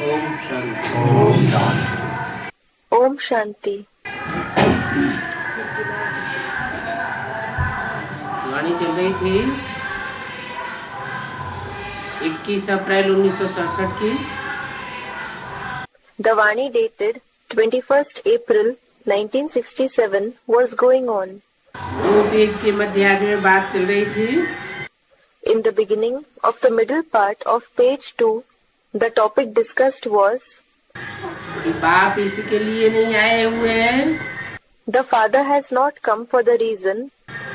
ओम शांति। ओम शांति। वाणी चल रही थी 21 अप्रैल 1967 की। The Vani dated 21st April 1967 was going on. 2 page के मध्य में बात चल रही थी। In the beginning of the middle part of page 2, the topic discussed was कि बाप इसके लिए नहीं आए हुए हैं the father has not come for the reason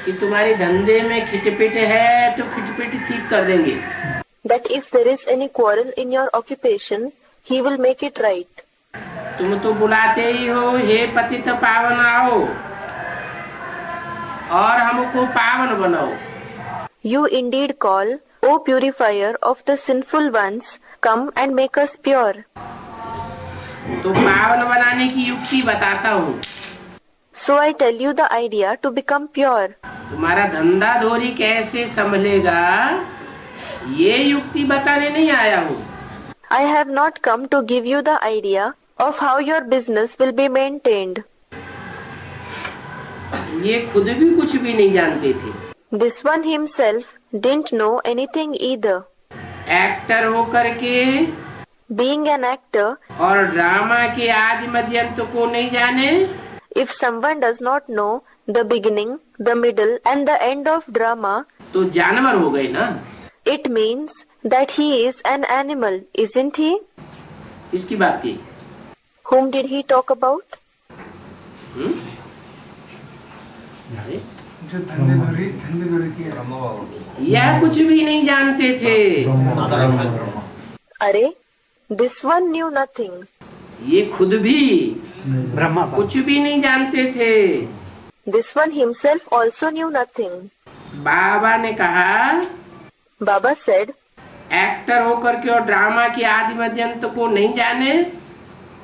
कि तुम्हारे धंधे में खिटपिट है तो खिटपिट ठीक कर देंगे, that if there is any quarrel in your occupation, he will make it right. तुम तो बुलाते ही हो, हे पतित पावन आओ और हमको पावन बनाओ। You indeed call, O purifier of the sinful ones, come and make us pure. तो पावन बनाने की युक्ति बताता हूँ। So I tell you the idea to become pure. तुम्हारा धंधा धोरी कैसे संभलेगा ये युक्ति बताने नहीं आया हूँ। I have not come to give you the idea of how your business will be maintained. ये खुद भी कुछ भी नहीं जानते थे। This one himself didn't know anything either. Actor होकर के Being an actor, और ड्रामा के आदि मध्य अंत को नहीं जाने if someone does not know the beginning, the middle and the end of drama, तो जानवर हो गए ना। it means that he is an animal, isn't he? किसकी बात की? Whom did he talk about? अरे, जो धंधे की है। यह कुछ भी नहीं जानते थे। अरे, this one knew nothing. ये खुद भी कुछ भी नहीं जानते थे। This one himself also knew nothing. बाबा ने कहा Baba said, एक्टर होकर के और ड्रामा के आदि मध्य अंत को नहीं जाने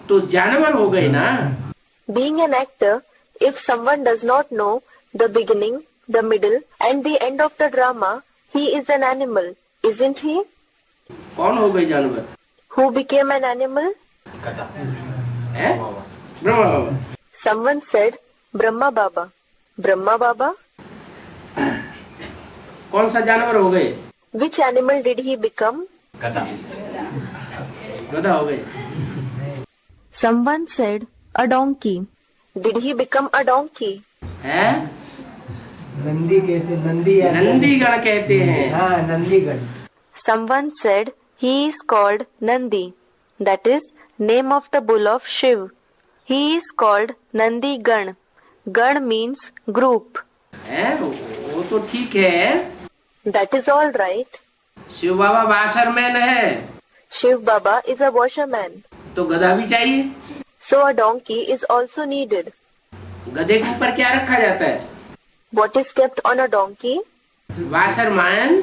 तो जानवर हो गए ना। being an actor, if someone does not know the beginning, the middle and the end of the drama, he is an animal, isn't he? कौन हो गए जानवर? Who became an animal? है? ब्रह्मा बाबा। Someone said, Brahma Baba. Brahma Baba? कौन सा जानवर हो गए? Which animal did he become? गधा हो गए। Someone said, a donkey. Did he become a donkey? है? नंदी कहते, नंदी नंदीगण कहते हैं। हाँ, नंदीगण। Someone said, he is called Nandi. That is, name of the bull of Shiv. He is called Nandi Gan. Gan means group. है? वो तो ठीक है। That is all right. Shiv Baba washerman है Shiv Baba is a washerman. तो गधा भी चाहिए। So a donkey is also needed. गधे के ऊपर क्या रखा जाता है? What is kept on a donkey? Washerman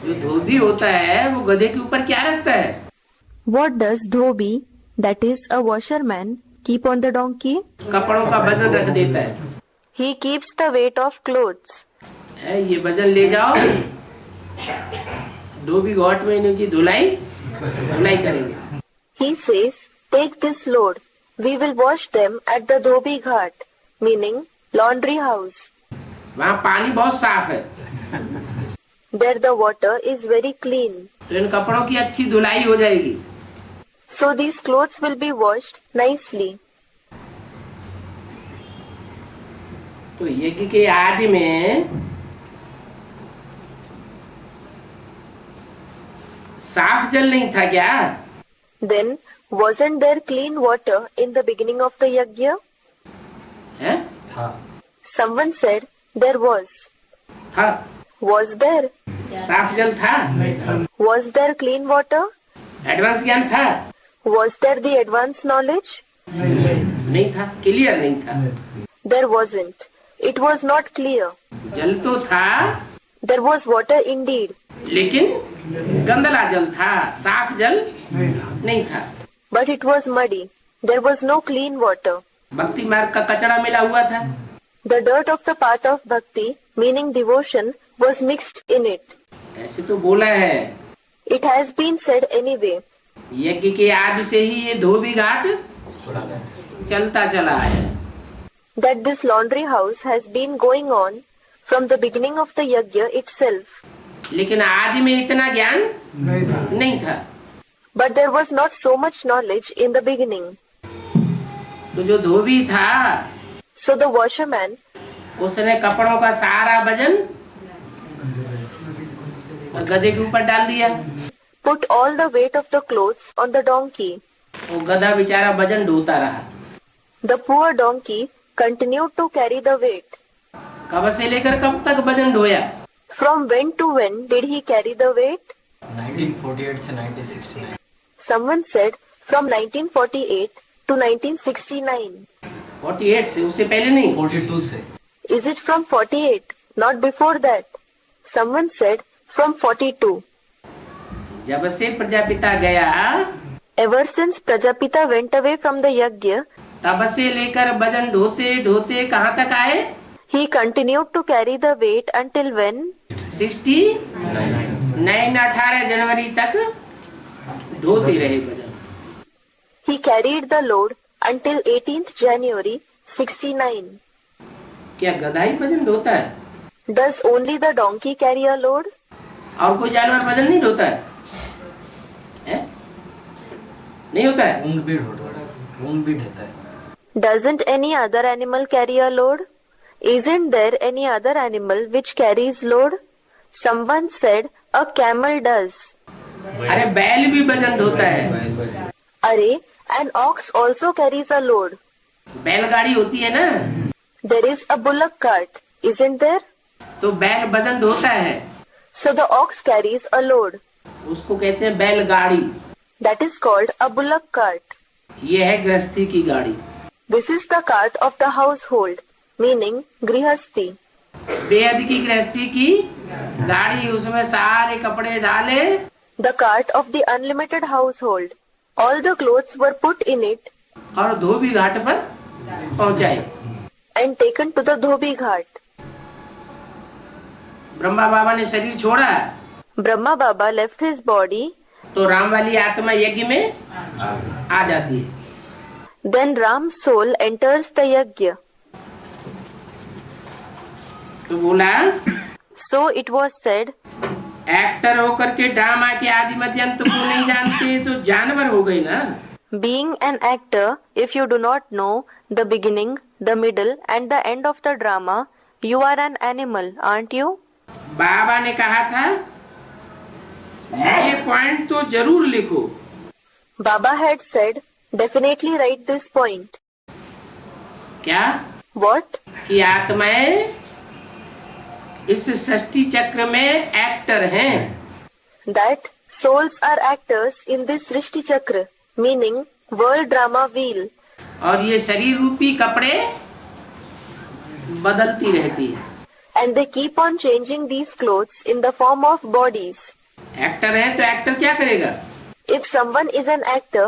जो धोबी होता है वो गधे के ऊपर क्या रखता है? What does Dhobi, that is a washerman, keep on the donkey? कपड़ों का वजन रख देता है। He keeps the weight of clothes. है, ये वजन ले जाओ, धोबी घाट में इनकी धुलाई करेंगे। He says, take this load. We will wash them at the Dhobi Ghat, meaning laundry house. वहाँ पानी बहुत साफ है There the water is very clean. तो इन कपड़ों की अच्छी धुलाई हो जाएगी। So these clothes will be washed nicely. तो यज्ञ के आदि में साफ जल नहीं था क्या? Then, wasn't there clean water in the beginning of the yajna? है? Someone said, there was. था। Was there? साफ जल था। Was there clean water? Advance ज्ञान था। Was there the advanced knowledge? नहीं था, क्लियर नहीं था। There wasn't. It was not clear. जल तो था There was water indeed, लेकिन गंदला जल था, साफ जल नहीं था। but it was muddy. There was no clean water. भक्ति मार्ग का कचरा मिला हुआ था। The dirt of the path of bhakti, meaning devotion, was mixed in it. ऐसे तो बोला है। It has been said anyway. यज्ञ के आदि से ही ये धोबी घाट चलता चला है। That this laundry house has been going on from the beginning of the yajna itself. लेकिन आदि में इतना ज्ञान नहीं था। नहीं था। But there was not so much knowledge in the beginning. तो जो धोबी था So the washerman उसने कपड़ों का सारा वजन गधे के ऊपर डाल दिया। put all the weight of the clothes on the donkey. वो गधा बेचारा वजन ढोता रहा। The poor donkey continued to carry the weight. कब से लेकर कब तक वजन ढोया? From when to when did he carry the weight? 1948 से 1969। Someone said from 1948 to 1969. 48 से, उससे पहले नहीं। 42 से। Is it from 48? Not before that. Someone said from 42. जब से प्रजापिता गया Ever since Prajapita went away from the yajna, तब से लेकर वजन ढोते ढोते कहाँ तक आए? he continued to carry the weight until when? 18 जनवरी तक ढोते रहे वजन। He carried the load until 18th January 69. क्या गधा ही वजन ढोता है? Does only the donkey carry a load? और कोई जानवर वजन नहीं ढोता है? हैं? नहीं होता है? ऊंट भी ढोता है। Doesn't any other animal carry a load? Isn't there any other animal which carries load? Someone said a camel does. अरे बैल भी वजन ढोता है। Arey, an ox also carries a load. बैलगाड़ी होती है ना, There is a bullock cart, isn't there? तो बैल वजन ढोता है, So the ox carries a load. उसको कहते हैं बैलगाड़ी। That is called a bullock cart. ये है गृहस्थी की गाड़ी। This is the cart of the household, meaning grihasti. बेहद की गृहस्थी की गाड़ी, उसमें सारे कपड़े डाले The cart of the unlimited household. All the clothes were put in it और धोबी घाट पर पहुंचाए। and taken to the Dhobi Ghat. Brahma बाबा ने शरीर छोड़ा Brahma Baba left his body. तो राम वाली आत्मा यज्ञ में आ जाती है। Then Ram's soul enters the yajna. तो बोला So it was said, actor होकर के ड्रामा के आदि मध्यंत को नहीं जानते तो जानवर हो गए ना। being an actor, if you do not know the beginning, the middle and the end of the drama, you are an animal, aren't you? बाबा ने कहा था ये पॉइंट तो जरूर लिखो। Baba had said, definitely write this point. क्या? What? कि आत्माएं इस सृष्टि चक्र में एक्टर हैं। That souls are actors in this Srishti Chakra, meaning world drama wheel. और ये शरीर रूपी कपड़े बदलती रहती है। And they keep on changing these clothes in the form of bodies. Actor है तो एक्टर क्या करेगा? If someone is an actor,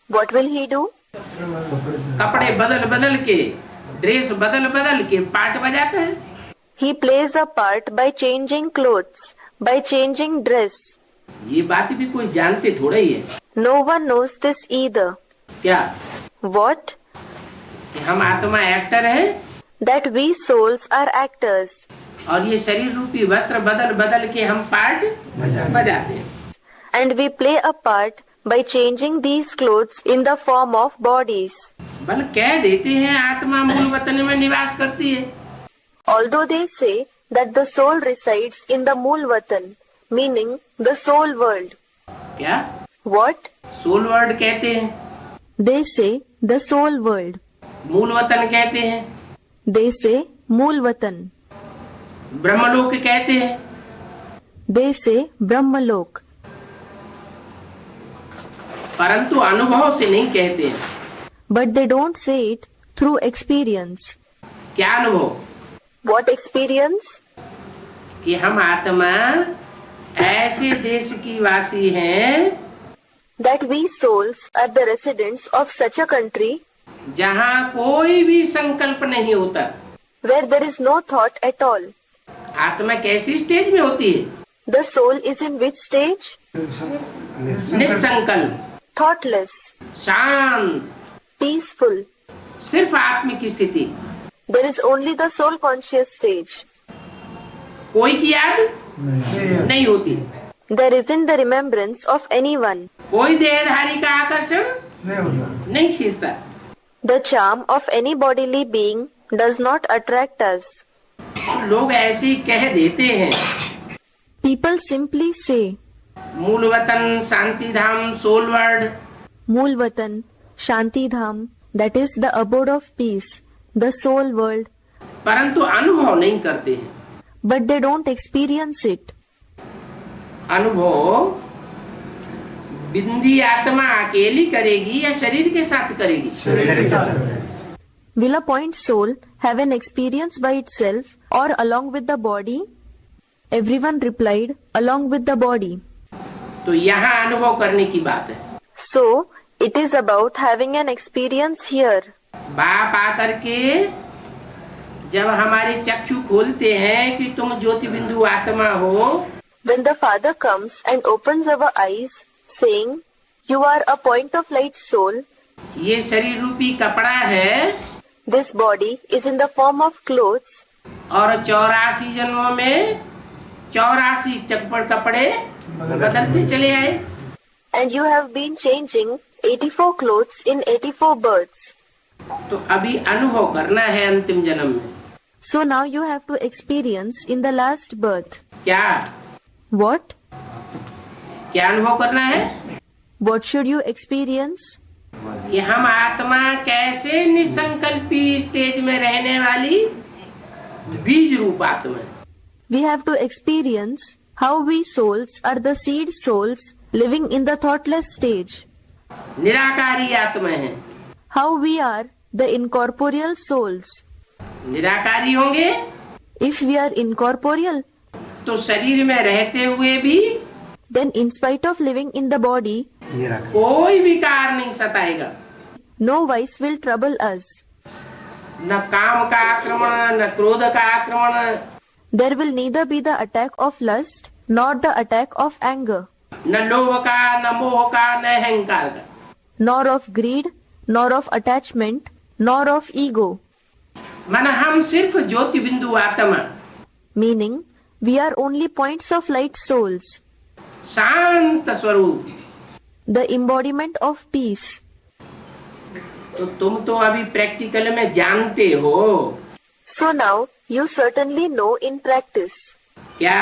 what will he do? कपड़े बदल बदल के, ड्रेस बदल बदल के पार्ट बजाता है। He plays a part by changing clothes, by changing dress. ये बात भी कोई जानते थोड़ा ही है। No one knows this either. क्या? What? कि हम आत्मा एक्टर है That we souls are actors. और ये शरीर रूपी वस्त्र बदल बदल के हम पार्ट बजाते हैं। And we play a part by changing these clothes in the form of bodies. बल कह देते हैं आत्मा मूल वतन में निवास करती है। Although they say that the soul resides in the Mool Vatan, meaning the soul world. क्या? What? सोल वर्ल्ड कहते हैं, They say the soul world. मूल वतन कहते हैं, They say Mool Vatan. ब्रह्मलोक कहते हैं। They say Brahmalok. परंतु अनुभव से नहीं कहते हैं। But they don't say it through experience. क्या अनुभव? What experience? कि हम आत्मा ऐसे देश की वासी हैं That we souls are the residents of such a country जहाँ कोई भी संकल्प नहीं होता। where there is no thought at all. आत्मा कैसी स्टेज में होती है? The soul is in which stage? निसंकल्प। thoughtless, शांत, peaceful. सिर्फ आत्मिक स्थिति, There is only the soul conscious stage. कोई की याद नहीं होती, There isn't the remembrance of anyone. कोई देहधारी का आकर्षण नहीं होता। नहीं खींचता। The charm of any bodily being does not attract us. लोग ऐसे ही कह देते हैं, People simply say, मूल वतन, शांति धाम, soul world, Moolvatan, Shantidham, that is the abode of peace, the soul world, परंतु अनुभव नहीं करते हैं। but they don't experience it. अनुभव बिंदी आत्मा अकेली करेगी या शरीर के साथ करेगी? Will a point soul have an experience by itself or along with the body? Everyone replied, along with the body. तो यहाँ अनुभव करने की बात है। So, it is about having an experience here. बाप आकर के जब हमारे चक्षु खोलते हैं कि तुम ज्योति बिंदु आत्मा हो, When the Father comes and opens our eyes, saying, You are a point of light soul, ये शरीर रूपी कपड़ा है this body is in the form of clothes, और 84 जन्मों में 84 चकपड़ कपड़े बदलते चले आए। and you have been changing 84 clothes in 84 births. तो अभी अनुभव करना है अंतिम जन्म में। So now you have to experience in the last birth. क्या What? क्या अनुभव करना है? What should you experience? कि हम आत्मा कैसे निसंकल्पी स्टेज में रहने वाली बीज रूप आत्मा है। We have to experience how we souls are the seed souls living in the thoughtless stage. निराकारी आत्मा है। How we are the incorporeal souls. निराकारी होंगे If we are incorporeal, तो शरीर में रहते हुए भी then in spite of living in the body, कोई विकार नहीं सताएगा। no vice will trouble us. न काम का आक्रमण, न क्रोध का आक्रमण, There will neither be the attack of lust nor the attack of anger, न लोभ का, न मोह का, न अहंकार का। nor of greed, nor of attachment, nor of ego. मन हम सिर्फ ज्योति बिंदु आत्मा, Meaning, we are only points of light souls, शांत स्वरूप। the embodiment of peace. तो तुम तो अभी प्रैक्टिकल में जानते हो। So now, you certainly know in practice. क्या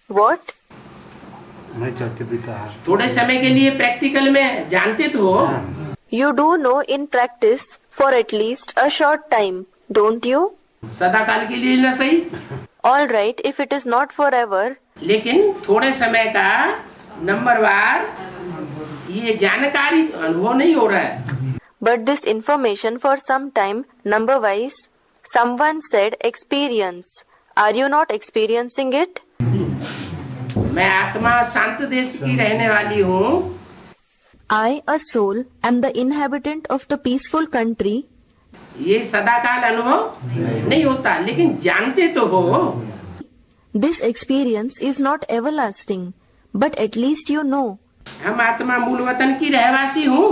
What? थोड़े समय के लिए प्रैक्टिकल में जानते तो हो? You do know in practice for at least a short time, don't you? सदा काल के लिए न सही, All right, if it is not forever, लेकिन थोड़े समय का नंबरवार ये जानकारी अनुभव नहीं हो रहा है। but this information for some time, number-wise, someone said experience. Are you not experiencing it? मैं आत्मा शांत देश की रहने वाली हूँ। I, a soul, am the inhabitant of the peaceful country. ये सदाकाल अनुभव नहीं होता, लेकिन जानते तो हो। This experience is not everlasting, but at least you know हम आत्मा मूल वतन की रहवासी हूँ।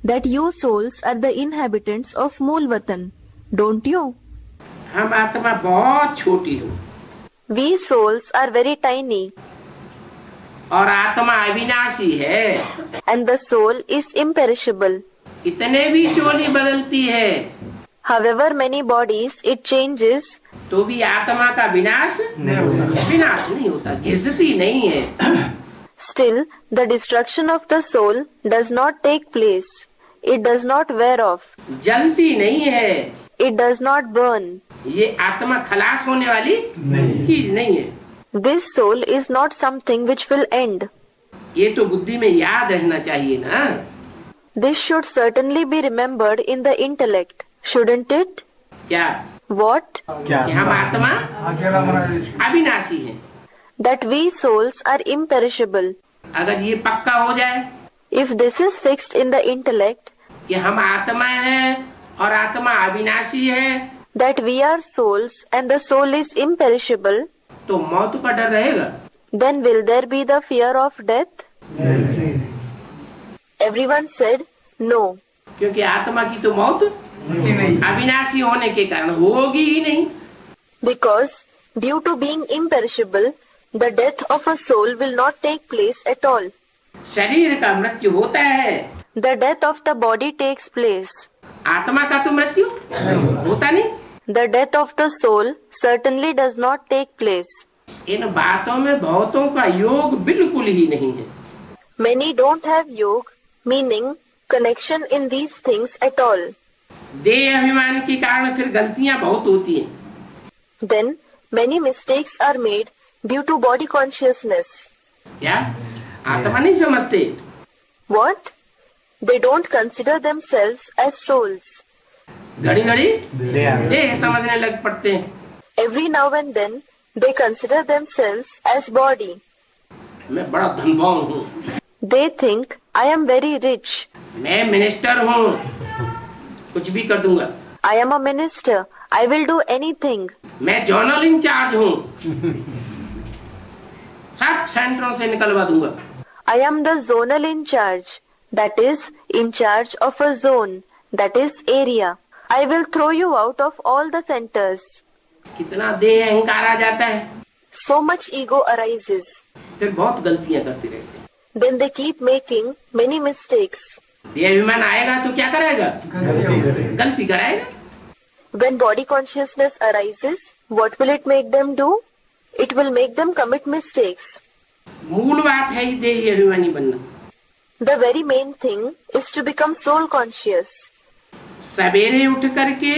that you souls are the inhabitants of Moolvatan, don't you? हम आत्मा बहुत छोटी हूँ We souls are very tiny, और आत्मा अविनाशी है। and the soul is imperishable. इतने भी चोली बदलती है However many bodies it changes, तो भी आत्मा का विनाश नहीं होता, घिसती नहीं है। still the destruction of the soul does not take place. It does not wear off. जलती नहीं है। It does not burn. ये आत्मा खलास होने वाली चीज नहीं है। This soul is not something which will end. ये तो बुद्धि में याद रहना चाहिए ना। This should certainly be remembered in the intellect, shouldn't it? क्या What? कि हम आत्मा अकेला मरा अविनाशी है। That we souls are imperishable. अगर ये पक्का हो जाए If this is fixed in the intellect, कि हम आत्मा है और आत्मा अविनाशी है, that we are souls and the soul is imperishable, तो मौत का डर रहेगा। then will there be the fear of death? Everyone said no, क्योंकि आत्मा की तो मौत होती नहीं। अविनाशी होने के कारण होगी ही नहीं। because due to being imperishable, the death of a soul will not take place at all. शरीर का मृत्यु होता है, The death of the body takes place. आत्मा का तो मृत्यु होता नहीं। The death of the soul certainly does not take place. इन बातों में बहुतों का योग बिल्कुल ही नहीं है। Many don't have yoga, meaning connection in these things at all. देह अभिमान के कारण फिर गलतियां बहुत होती हैं। Then many mistakes are made due to body consciousness. क्या आत्मा नहीं समझते? What? They don't consider themselves as souls. घड़ी घड़ी देह समझने लग पड़ते हैं। Every now and then they consider themselves as body. मैं बड़ा धनवान हूँ, They think I am very rich. मैं मिनिस्टर हूँ, कुछ भी कर दूंगा। I am a minister. I will do anything. मैं जोनल इंचार्ज हूँ, सब सेंटरों से निकलवा दूंगा। I am the zonal in charge. That is, in charge of a zone. That is, area. I will throw you out of all the centers. कितना देह अहंकार आ जाता है, So much ego arises. फिर बहुत गलतियां करते रहते हैं। Then they keep making many mistakes. देह अभिमान आएगा तो क्या कराएगा? गलती कराएगा। When body consciousness arises, what will it make them do? It will make them commit mistakes. मूल बात है ही देह अभिमानी बनना। The very main thing is to become soul conscious. सवेरे उठ करके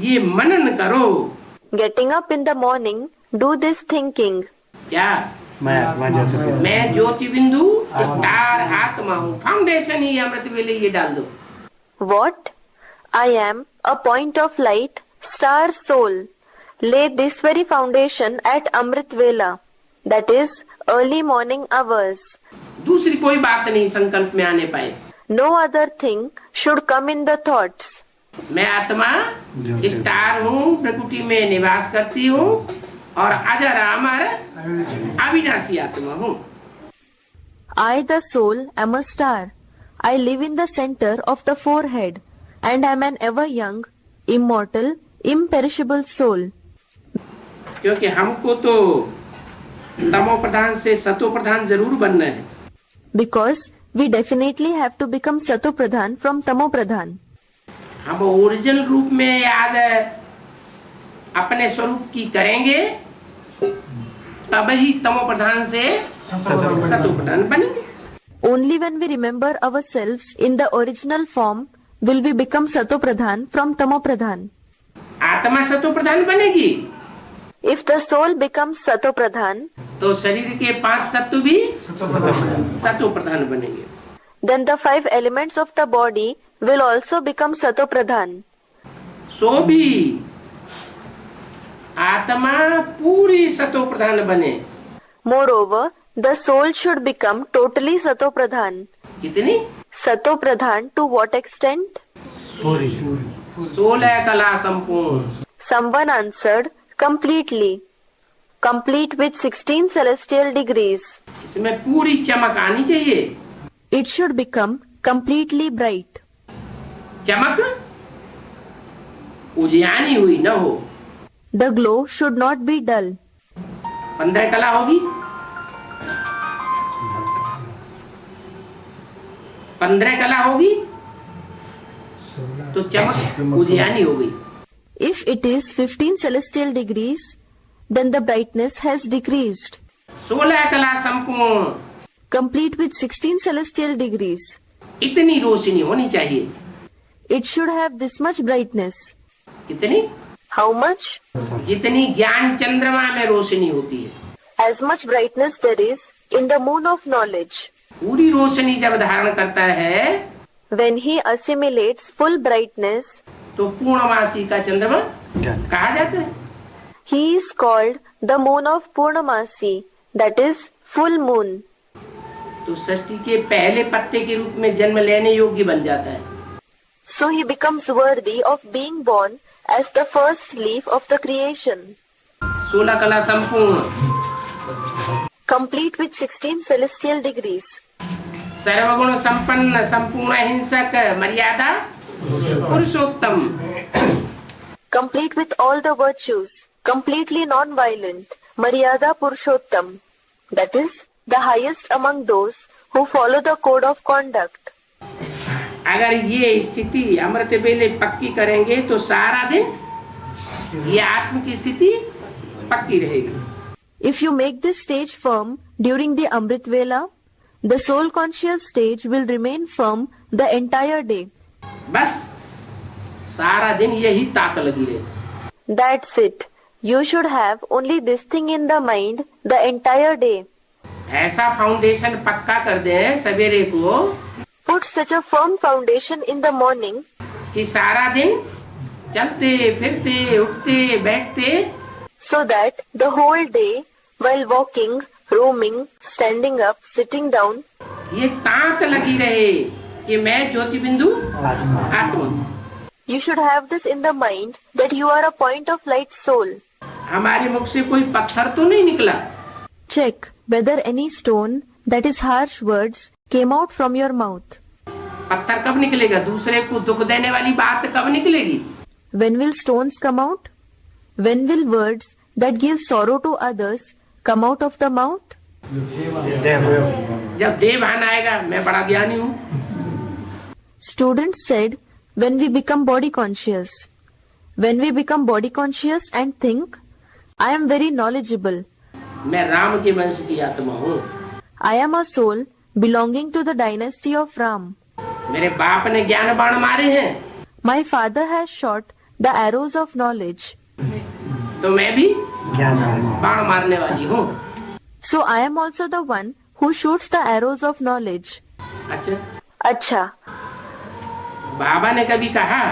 ये मनन करो। Getting up in the morning, do this thinking. क्या मैं ज्योति बिंदु स्टार आत्मा हूँ, फाउंडेशन ही अमृत वेले ये डाल दो। What? I am a point of light, star soul. Lay this very foundation at Amrit Vela. That is, early morning hours. दूसरी कोई बात नहीं संकल्प में आने पाए। No other thing should come in the thoughts. मैं आत्मा स्टार हूँ, प्रकृति में निवास करती हूँ और अजर अमर अविनाशी आत्मा हूँ। I, the soul, am a star. I live in the center of the forehead, and am an ever young, immortal, imperishable soul. क्योंकि हमको तो तमो प्रधान से सतो प्रधान जरूर बनना है। Because we definitely have to become Sato Pradhan from Tamo Pradhan. हम ओरिजिनल रूप में याद अपने स्वरूप की करेंगे, तब ही तमो प्रधान से सतो प्रधान बनेंगे। Only when we remember ourselves in the original form will we become Sato Pradhan from Tamo Pradhan. आत्मा सतो प्रधान बनेगी If the soul becomes Sato Pradhan, तो शरीर के 5 तत्व भी सतो प्रधान बनेंगे। then the 5 elements of the body will also become Sato Pradhan. सो भी आत्मा पूरी सतो प्रधान बने। Moreover, the soul should become totally Sato Pradhan. कितनी? Sato Pradhan to what extent? 16 कला संपूर्ण। Someone answered, completely. Complete with 16 celestial degrees. इसमें पूरी चमक आनी चाहिए। It should become completely bright. चमक उजियानी हुई न हो। The glow should not be dull. 15 कला होगी, 15 कला होगी तो चमक उजियानी हो गई। If it is 15 celestial degrees, then the brightness has decreased. 16 कला संपूर्ण, Complete with 16 celestial degrees. इतनी रोशनी होनी चाहिए। It should have this much brightness. कितनी? How much? जितनी ज्ञान चंद्रमा में रोशनी होती है। As much brightness there is in the moon of knowledge. पूरी रोशनी जब धारण करता है When he assimilates full brightness, तो पूर्णमासी का चंद्रमा कहा जाता है। he is called the moon of Purnamasi, that is, full moon. तो सृष्टि के पहले पत्ते के रूप में जन्म लेने योग्य बन जाता है। So he becomes worthy of being born as the first leaf of the creation. 16 कला संपूर्ण, Complete with 16 celestial degrees. सर्वगुण संपन्न संपूर्ण हिंसक मर्यादा पुरुषोत्तम, complete with all the virtues, completely non-violent, Maryada Purushottam, that is, the highest among those who follow the code of conduct. अगर ये स्थिति अमृत वेले पक्की करेंगे तो सारा दिन ये आत्म की स्थिति पक्की रहेगी। If you make this stage firm during the Amrit Vela, the soul conscious stage will remain firm the entire day. बस सारा दिन यही तात लगी रहे। That's it. You should have only this thing in the mind the entire day. ऐसा foundation पक्का कर दें सवेरे को Put such a firm foundation in the morning कि सारा दिन चलते फिरते उठते बैठते so that the whole day, while walking, roaming, standing up, sitting down, ये तांत लगी रहे कि मैं ज्योति बिंदु आत्मा। you should have this in the mind that you are a point of light soul. हमारे मुख से कोई पत्थर तो नहीं निकला। Check whether any stone, that is harsh words, came out from your mouth. पत्थर कब निकलेगा? दूसरे को दुख देने वाली बात कब निकलेगी? When will stones come out? When will words that give sorrow to others come out of the mouth? जब देवभान आएगा मैं बड़ा ज्ञानी हूँ। Students said, when we become body conscious. When we become body conscious and think, I am very knowledgeable. मैं राम के वंश की आत्मा हूँ। I am a soul belonging to the dynasty of Ram. मेरे बाप ने ज्ञान बाण मारे हैं My father has shot the arrows of knowledge. तो मैं भी बाण मारने वाली हूँ। So I am also the one who shoots the arrows of knowledge. अच्छा, अच्छा, बाबा ने कभी कहा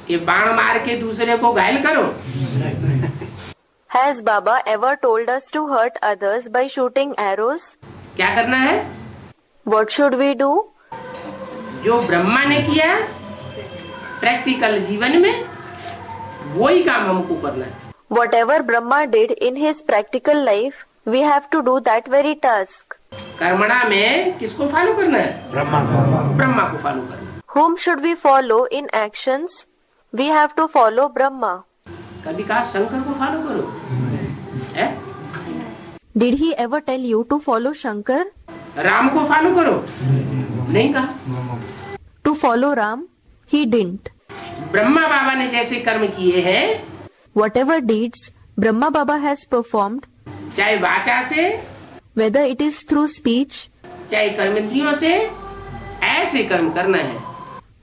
कि बाण मार के दूसरे को घायल करो? has Baba ever told us to hurt others by shooting arrows? क्या करना है? What should we do? जो ब्रह्मा ने किया प्रैक्टिकल जीवन में वही काम हमको करना है। Whatever Brahma did in his practical life, we have to do that very task. कर्मणा में किसको फॉलो करना है? ब्रह्मा को फॉलो करना है। Whom should we follow in actions? We have to follow Brahma. कभी कहा शंकर को फॉलो करो? है? Did he ever tell you to follow Shankar? Ram को फॉलो करो? नहीं कहा। To follow Ram? He didn't. Brahma बाबा ने जैसे कर्म किए हैं, Whatever deeds Brahma Baba has performed, चाहे वाचा से whether it is through speech, चाहे कर्मेंद्रियों से, ऐसे कर्म करना है।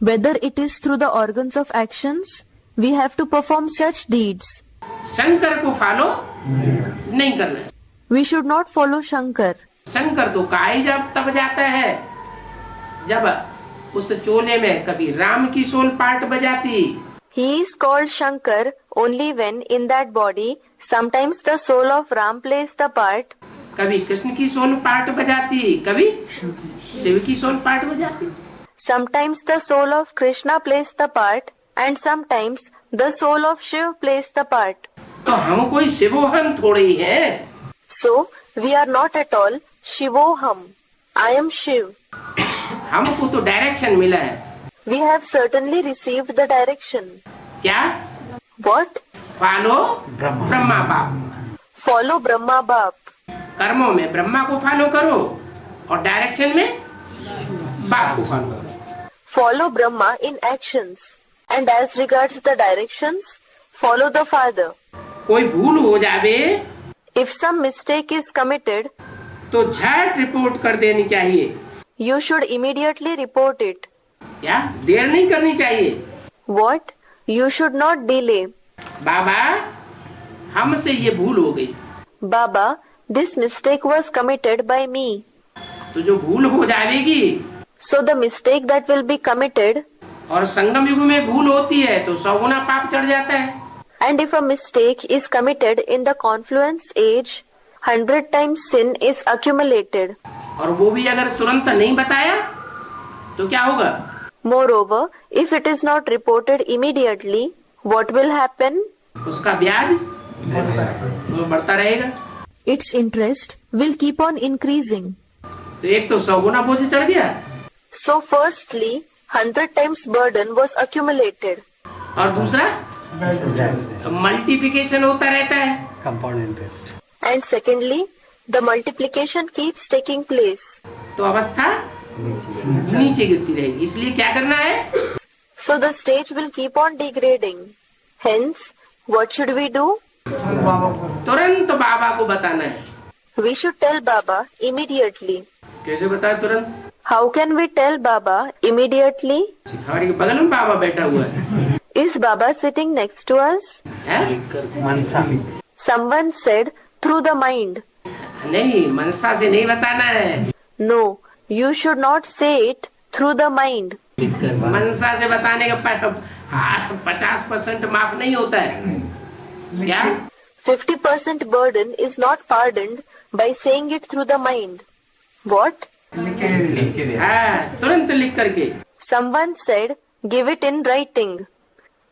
whether it is through the organs of actions, we have to perform such deeds. Shankar को फॉलो नहीं करना है। We should not follow Shankar. Shankar तो काई जब तब जाता है जब उस चोले में कभी राम की सोल पार्ट बजाती, He is called Shankar only when in that body sometimes the soul of Ram plays the part, कभी कृष्ण की सोल पार्ट बजाती, कभी शिव की सोल पार्ट बजाती। sometimes the soul of Krishna plays the part, and sometimes the soul of Shiv plays the part. तो हम कोई शिवोहम थोड़े ही हैं। So we are not at all Shivoham. I am Shiv. हमको तो डायरेक्शन मिला है। We have certainly received the direction. क्या? What? फॉलो ब्रह्मा बाप। Follow Brahma Bap. कर्मों में ब्रह्मा को फॉलो करो और डायरेक्शन में बाप को फॉलो करो। Follow Brahma in actions, and as regards the directions, follow the Father. कोई भूल हो जावे If some mistake is committed, तो झट रिपोर्ट कर देनी चाहिए। you should immediately report it. क्या? देर नहीं करनी चाहिए। What? You should not delay. बाबा हमसे ये भूल हो गई। Baba, this mistake was committed by me. तो जो भूल हो जाएगी, So the mistake that will be committed, और संगम युग में भूल होती है तो 100 गुना पाप चढ़ जाता है। and if a mistake is committed in the confluence age, 100 times sin is accumulated. और वो भी अगर तुरंत नहीं बताया तो क्या होगा? Moreover, if it is not reported immediately, what will happen? उसका ब्याज वो बढ़ता रहेगा। its interest will keep on increasing. तो एक तो 100 गुना बोझ चढ़ गया, So firstly, 100 times burden was accumulated. और दूसरा मल्टीप्लिकेशन होता रहता है, compound interest. And secondly, the multiplication keeps taking place. तो अवस्था नीचे गिरती रहेगी। इसलिए क्या करना है? So the stage will keep on degrading. Hence, what should we do? बाबा को तुरंत बाबा को बताना है। We should tell Baba immediately. कैसे बताए तुरंत? How can we tell Baba immediately? हमारे बगल में बाबा बैठा हुआ है, Is Baba sitting next to us? Mansa. Someone said through the mind. नहीं, मनसा से नहीं बताना है, No, you should not say it through the mind. मनसा से बताने का 50% माफ नहीं होता है। क्या? 50% burden is not pardoned by saying it through the mind. What? लिख के दे दे। हाँ, तुरंत लिख करके। Someone said, give it in writing.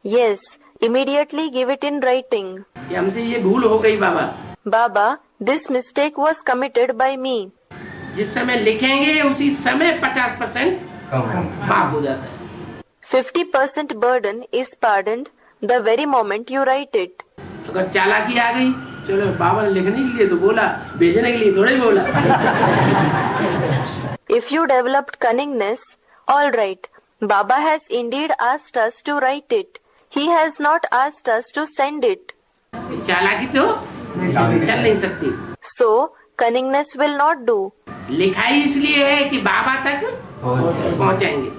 Yes, immediately give it in writing. कि हमसे ये भूल हो गई बाबा। Baba, this mistake was committed by me. जिस समय लिखेंगे उसी समय 50% माफ हो जाता है। 50% burden is pardoned the very moment you write it. अगर चालाकी आ गई, चलो बाबा ने लिखने के लिए तो बोला, भेजने के लिए थोड़ा ही बोला। If you developed cunningness, all right. Baba has indeed asked us to write it. He has not asked us to send it. चालाकी तो चल नहीं सकती। So, cunningness will not do. लिखाई इसलिए है कि बाबा तक पहुंचाएंगे।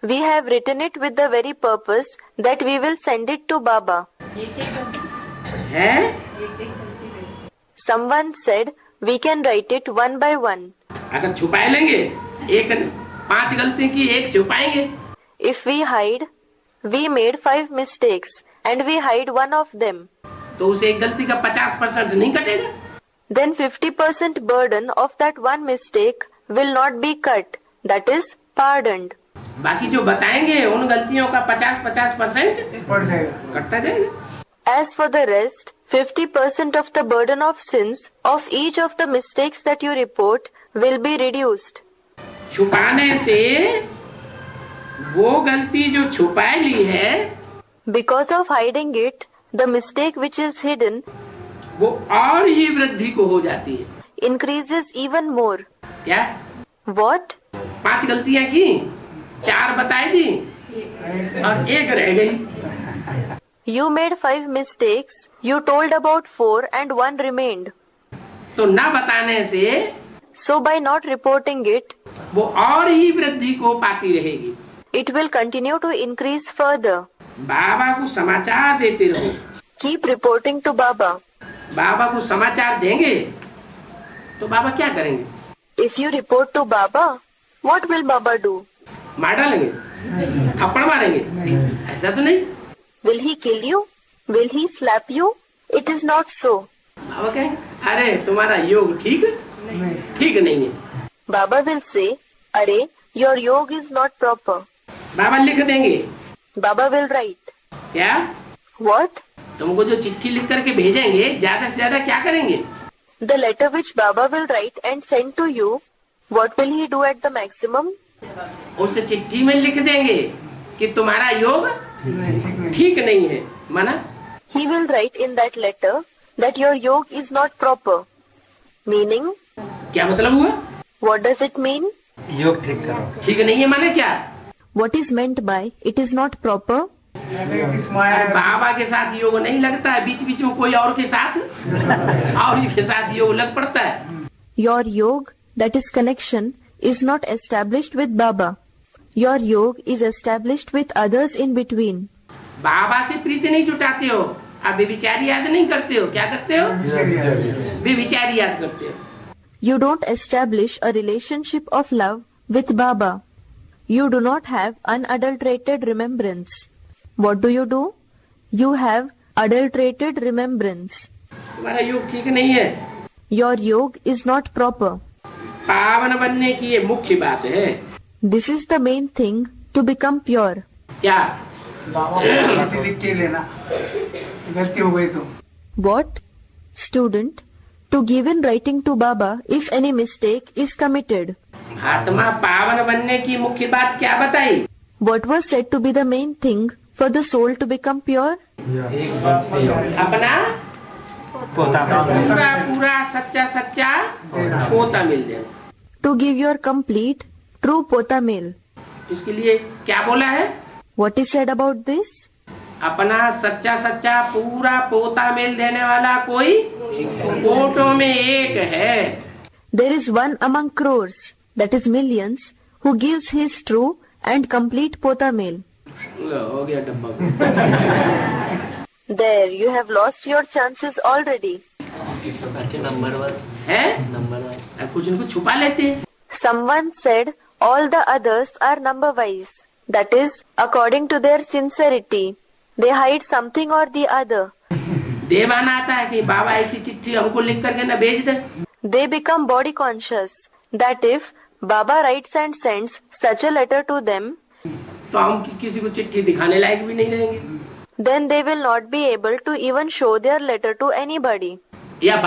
We have written it with the very purpose that we will send it to Baba. है? Someone said we can write it one by one. अगर छुपा लेंगे, एक 5 गलती की एक छुपाएंगे, If we hide, we made 5 mistakes and we hide one of them. तो उसे एक गलती का 50% नहीं कटेगा। Then 50% burden of that one mistake will not be cut. That is pardoned. बाकी जो बताएंगे उन गलतियों का 50% पड़ जाएगा। कटता जाएगा। As for the rest, 50% of the burden of sins of each of the mistakes that you report will be reduced. छुपाने से वो गलती जो छुपा ली है, Because of hiding it, the mistake which is hidden वो और ही वृद्धि को हो जाती है। increases even more. क्या? What? 5 गलतियां की, 4 बताई दी और 1 रह गई। You made 5 mistakes, you told about 4 and 1 remained. तो ना बताने से So by not reporting it, वो और ही वृद्धि को पाती रहेगी। it will continue to increase further. बाबा को समाचार देते रहो। Keep reporting to Baba. बाबा को समाचार देंगे तो बाबा क्या करेंगे? If you report to Baba, what will Baba do? मार डालेंगे, थप्पड़ मारेंगे? ऐसा तो नहीं। Will he kill you? Will he slap you? It is not so. बाबा कहेंगे, अरे तुम्हारा योग ठीक नहीं है। Baba will say, Are, your yoga is not proper. बाबा लिख देंगे। Baba will write. क्या? What? तुमको जो चिट्ठी लिख करके भेजेंगे, ज्यादा से ज्यादा क्या करेंगे? The letter which Baba will write and send to you, what will he do at the maximum? उस चिट्ठी में लिख देंगे कि तुम्हारा योग ठीक नहीं है। माना? He will write in that letter that your yoga is not proper. Meaning, क्या मतलब हुआ? what does it mean? योग ठीक करो। ठीक नहीं है माने क्या? What is meant by it is not proper? अरे बाबा के साथ योग नहीं लगता है, बीच बीच में कोई और के साथ योग लग पड़ता है। Your yoga, that is connection, is not established with Baba. Your yoga is established with others in between. बाबा से प्रीति नहीं जुटाते हो, आप व्यभिचारी याद नहीं करते हो। क्या करते हो? व्यभिचारी याद करते हो। You don't establish a relationship of love with Baba. You do not have unadulterated remembrance. What do? You have adulterated remembrance. तुम्हारा योग ठीक नहीं है। Your yoga is not proper. पावन बनने की ये मुख्य बात है। This is the main thing to become pure. क्या? बाबा को चिट्ठी लिख के देना, गलती हो गई तो। What? Student, to give in writing to Baba if any mistake is committed. आत्मा पावन बनने की मुख्य बात क्या बताई? What was said to be the main thing for the soul to become pure? अपना पोता पूरा पूरा सच्चा सच्चा पोता मिल जाए। To give your complete, true pota male. इसके लिए क्या बोला है? What is said about this? अपना सच्चा सच्चा पूरा पोता मेल देने वाला कोई कोटों में एक है। There is one among crores, that is millions, who gives his true and complete pota male. हो गया डब्बा। There you have lost your chances already. है कुछ न कुछ छुपा लेते हैं। Someone said all the others are number wise. That is, according to their sincerity, they hide something or the other. देवान आता है कि बाबा ऐसी चिट्ठी हमको लिख करके न भेज दे। They become body conscious. That if Baba writes and sends such a letter to them, तो हम किसी को चिट्ठी दिखाने लायक भी नहीं रहेंगे। then they will not be able to even show their letter to anybody. या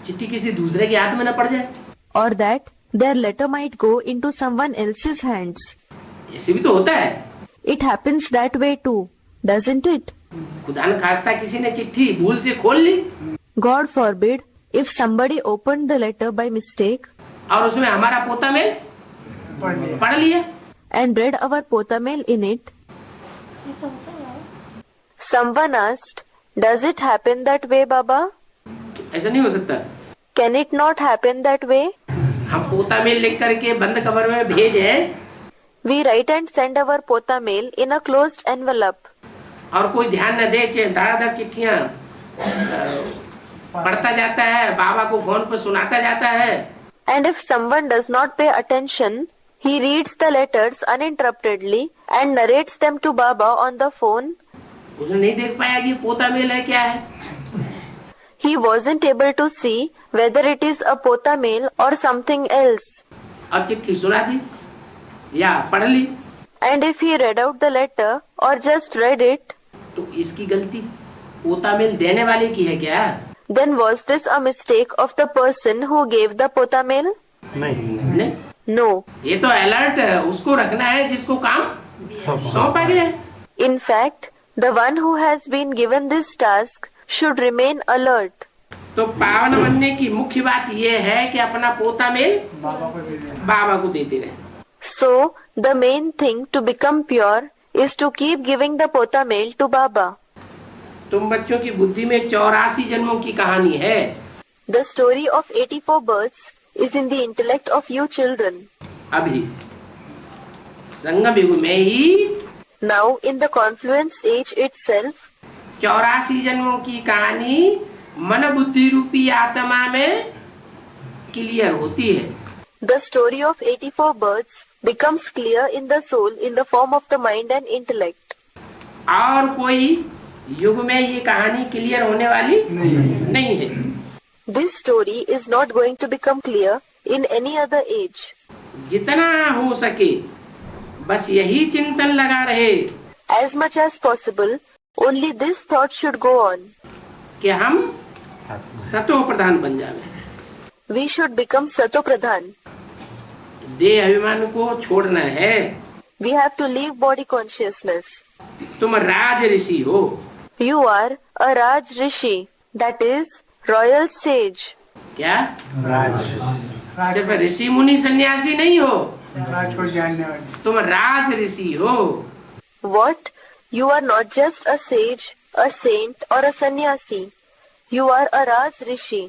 चिट्ठी किसी दूसरे के हाथ में न पड़ जाए। Or that their letter might go into someone else's hands. ऐसे भी तो होता है। It happens that way too, doesn't it? खुदा न खास्ता किसी ने चिट्ठी भूल से खोल ली God forbid if somebody opened the letter by mistake और उसमें हमारा पोता मेल पढ़ लिया। and read our pota male in it. Someone asked, does it happen that way, Baba? ऐसा नहीं हो सकता। Can it not happen that way? हम पोता मेल लिख करके बंद कवर में भेजे We write and send our pota mail in a closed envelope. और कोई ध्यान न दे, धड़ाधड़ चिट्ठियां पढ़ता जाता है, बाबा को फोन पर सुनाता जाता है। And if someone does not pay attention, he reads the letters uninterruptedly and narrates them to Baba on the phone. उसने नहीं देख पाया कि पोता मेल है क्या है। He wasn't able to see whether it is a pota mail or something else. और चिट्ठी सुना दी या पढ़ ली And if he read out the letter or just read it, तो इसकी गलती पोता मेल देने वाले की है क्या? then was this a mistake of the person who gave the pota mail? नहीं नहीं, No. ये तो अलर्ट उसको रखना है जिसको काम सौंपा गया है। In fact, the one who has been given this task should remain alert. तो पावन बनने की मुख्य बात ये है कि अपना पोता मेल बाबा को देते रहे। So, the main thing to become pure is to keep giving the pota mail to Baba. तुम बच्चों की बुद्धि में 84 जन्मों की कहानी है। The story of 84 births is in the intellect of you children. अभी संगम युग में ही Now, in the confluence age itself, 84 जन्मों की कहानी मन बुद्धि रूपी आत्मा में क्लियर होती है। the story of 84 births becomes clear in the soul in the form of the mind and intellect. और कोई युग में ये कहानी क्लियर होने वाली नहीं है। This story is not going to become clear in any other age. जितना हो सके बस यही चिंतन लगा रहे As much as possible, only this thought should go on. कि हम सतो प्रधान बन जावे। We should become Sato Pradhan. देह अभिमान को छोड़ना है। We have to leave body consciousness. तुम राज ऋषि हो। You are a Raj Rishi, that is, royal sage. क्या राज सिर्फ ऋषि मुनि सन्यासी नहीं हो, राज को जानने वाले। तुम राज ऋषि हो। What? You are not just a sage, a saint or a sannyasi. You are a Raj Rishi.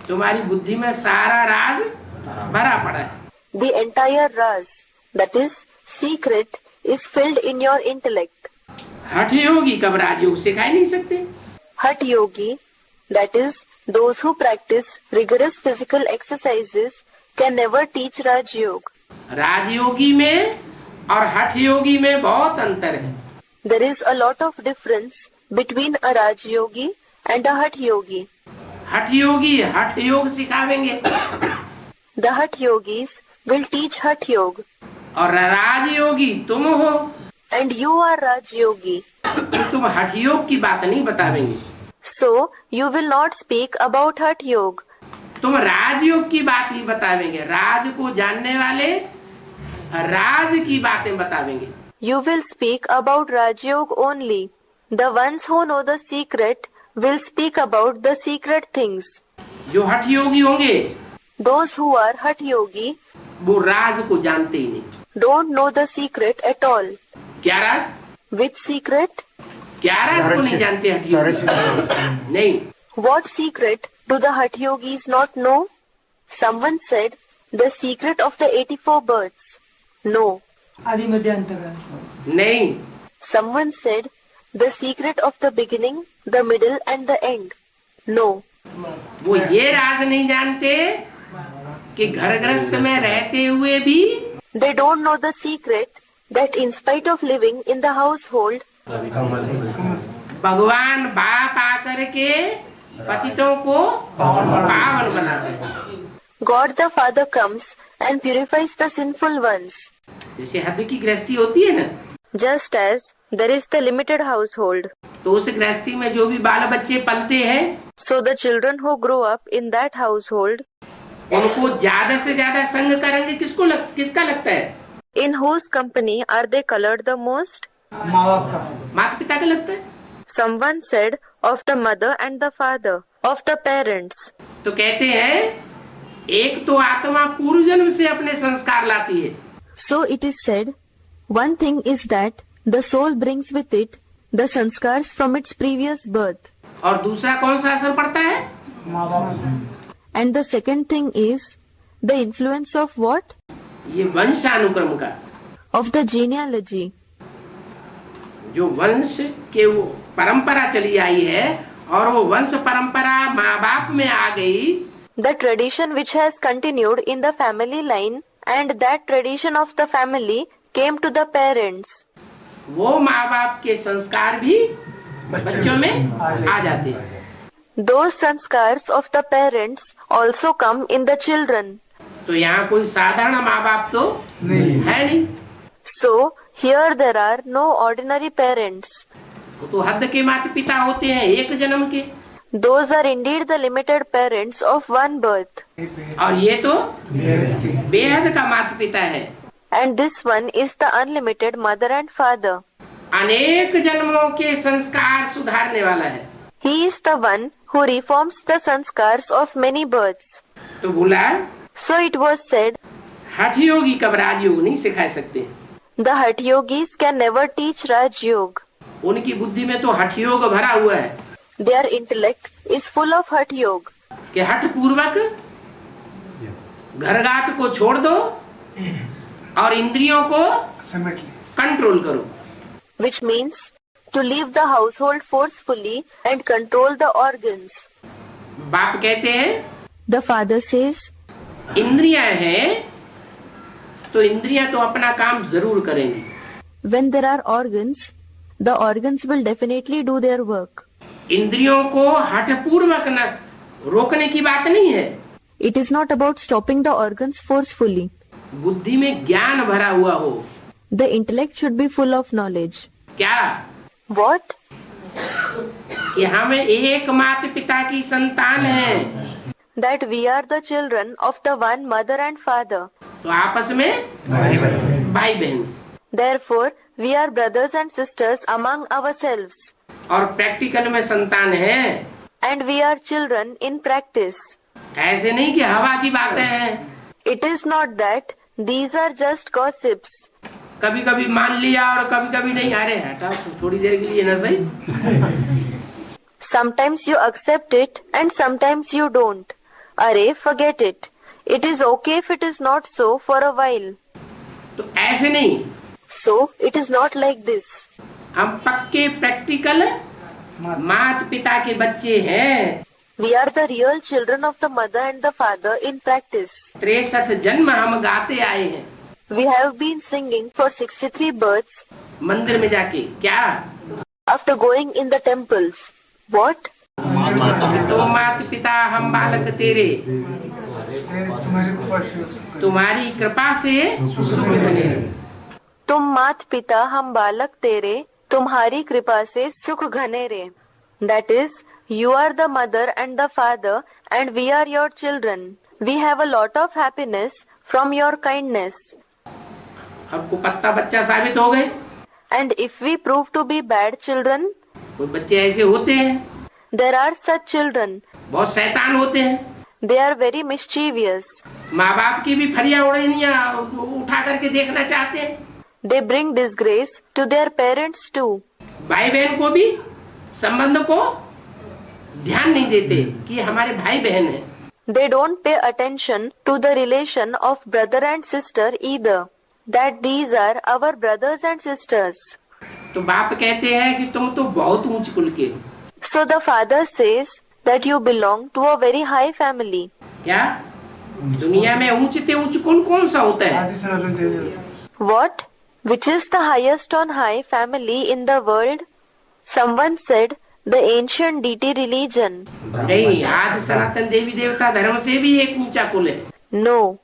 तुम्हारी बुद्धि में सारा राज भरा पड़ा है। The entire Raj, that is, secret, is filled in your intellect. हठ योगी कब राजयोग सिखा नहीं सकते। Hat Yogi, that is, those who practice rigorous physical exercises, can never teach Raj Yoga. राजयोगी में और हठ योगी में बहुत अंतर है। There is a lot of difference between a Raj Yogi and a Hat Yogi. हठ योगी हठ योग सिखावेंगे The Hat Yogis will teach Hat Yoga, और राजयोगी तुम हो, and you are Raj Yogi. तो तुम हठ योग की बात नहीं बतावेंगे। So, you will not speak about Hat Yoga. तुम राजयोग की बात ही बतावेंगे, राज को जानने वाले राज की बातें बतावेंगे। You will speak about Rajyog only. The ones who know the secret will speak about the secret things. जो हठ योगी होंगे Those who are Hatha Yogi वो राज को जानते ही नहीं। don't know the secret at all. क्या राज? Which secret? क्या राज को नहीं जानते हठ योगी? नहीं। What secret do the Hatha Yogis not know? Someone said the secret of the 84 births. No. आदि मध्य अंत नहीं। Someone said the secret of the beginning, the middle and the end. No. वो ये राज नहीं जानते कि घर गृहस्थ में रहते हुए भी They don't know the secret that in spite of living in the household, भगवान बाप आकर के पतितों को पावन बनाते हैं। God the Father comes and purifies the sinful ones. जैसे हद की गृहस्थी होती है ना, Just as there is the limited household, तो उस गृहस्थी में जो भी बाल बच्चे पलते हैं so the children who grow up in that household, उनको ज्यादा से ज्यादा संग का रंग किसका लगता है? in whose company are they colored the most? माँ बाप का माता पिता का लगता है। Someone said of the mother and the father, of the parents. तो कहते हैं एक तो आत्मा पूर्व जन्म से अपने संस्कार लाती है, So it is said, one thing is that the soul brings with it the sanskars from its previous birth. और दूसरा कौन सा असर पड़ता है? माँ बाप And the second thing is the influence of what? ये वंशानुक्रम का, Of the genealogy. जो वंश के वो परंपरा चली आई है और वो वंश परंपरा माँ बाप में आ गई, The tradition which has continued in the family line and that tradition of the family came to the parents. वो माँ बाप के संस्कार भी बच्चों में आ जाते हैं। Those sanskars of the parents also come in the children. तो यहाँ कोई साधारण माँ बाप तो नहीं है नहीं, So here there are no ordinary parents. वो तो हद के माता पिता होते हैं एक जन्म के, Those are indeed the limited parents of one birth. और ये तो बेहद का माता पिता है, And this one is the unlimited mother and father. अनेक जन्मों के संस्कार सुधारने वाला है। He is the one who reforms the sanskars of many births. तो बोला So it was said, हठ योगी कब राजयोग नहीं सिखा सकते, the Hatha Yogis can never teach Raj Yoga. उनकी बुद्धि में तो हठ योग भरा हुआ है Their intellect is full of Hatha Yoga. कि हठ पूर्वक घरघाट को छोड़ दो और इंद्रियों को समेट ले कंट्रोल करो। Which means to leave the household forcefully and control the organs. बाप कहते हैं The father says, इंद्रियां हैं तो इंद्रियां तो अपना काम जरूर करेंगी, when there are organs, the organs will definitely do their work. इंद्रियों को हठ पूर्वक न रोकने की बात नहीं है। It is not about stopping the organs forcefully. बुद्धि में ज्ञान भरा हुआ हो। The intellect should be full of knowledge. क्या? What? कि हम एक माता पिता की संतान हैं, That we are the children of the one mother and father. तो आपस में भाई बहन, Therefore, we are brothers and sisters among ourselves. और प्रैक्टिकल में संतान हैं। And we are children in practice. ऐसे नहीं कि हवा की बातें हैं, It is not that these are just gossips. कभी कभी मान लिया और कभी कभी नहीं, अरे हटाओ तो थोड़ी देर के लिए ना सही। Sometimes you accept it and sometimes you don't. Arey, forget it. It is okay if it is not so for a while. तो ऐसे नहीं, So, it is not like this. हम पक्के प्रैक्टिकल माता पिता के बच्चे हैं। We are the real children of the mother and the father in practice. 63 जन्म हम गाते आए हैं We have been singing for 63 births मंदिर में जाके। क्या? after going in the temples. What? तो माता पिता हम बालक तेरे, तुम्हारे ऊपर से तुम्हारी कृपा से सुख बने। तुम मात पिता हम बालक तेरे, तुम्हारी कृपा से सुख घने रे. That is, You are the mother and the father, and we are your children. We have a lot of happiness from your kindness. अब कुपत्ता बच्चा साबित हो गए। And if we prove to be bad children, कुछ बच्चे ऐसे होते हैं, there are such children. बहुत शैतान होते हैं। They are very mischievous. माँ बाप की भी फरिया उड़ैनिया उठा करके देखना चाहते हैं। They bring disgrace to their parents too. भाई बहन को भी संबंध को ध्यान नहीं देते कि हमारे भाई बहन हैं। They don't pay attention to the relation of brother and sister either, that these are our brothers and sisters. तो बाप कहते हैं कि तुम तो बहुत ऊंच कुल के हो। So the father says that you belong to a very high family. क्या दुनिया में ऊंच ते ऊंच कुल कौन सा होता है? आदि सनातन देवी। What? Which is the highest on high family in the world? Someone said the ancient deity religion. नहीं, आदि सनातन देवी देवता धर्म से भी एक ऊंचा कुल है। No.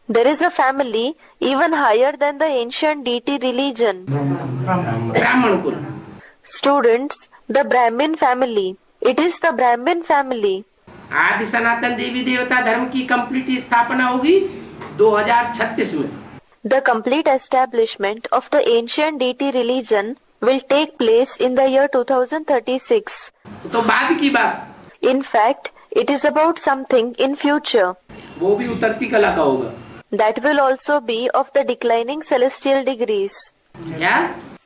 There is a family even higher than the ancient deity religion. ब्राह्मण कुल। Students, the Brahmin family. It is the Brahmin family. आदि सनातन देवी देवता धर्म की कंप्लीट स्थापना होगी 2036 में। The complete establishment of the ancient deity religion will take place in the year 2036. तो बाद की बात। In fact, it is about something in future. वो भी उतरती कला का होगा। That will also be of the declining celestial degrees. क्या?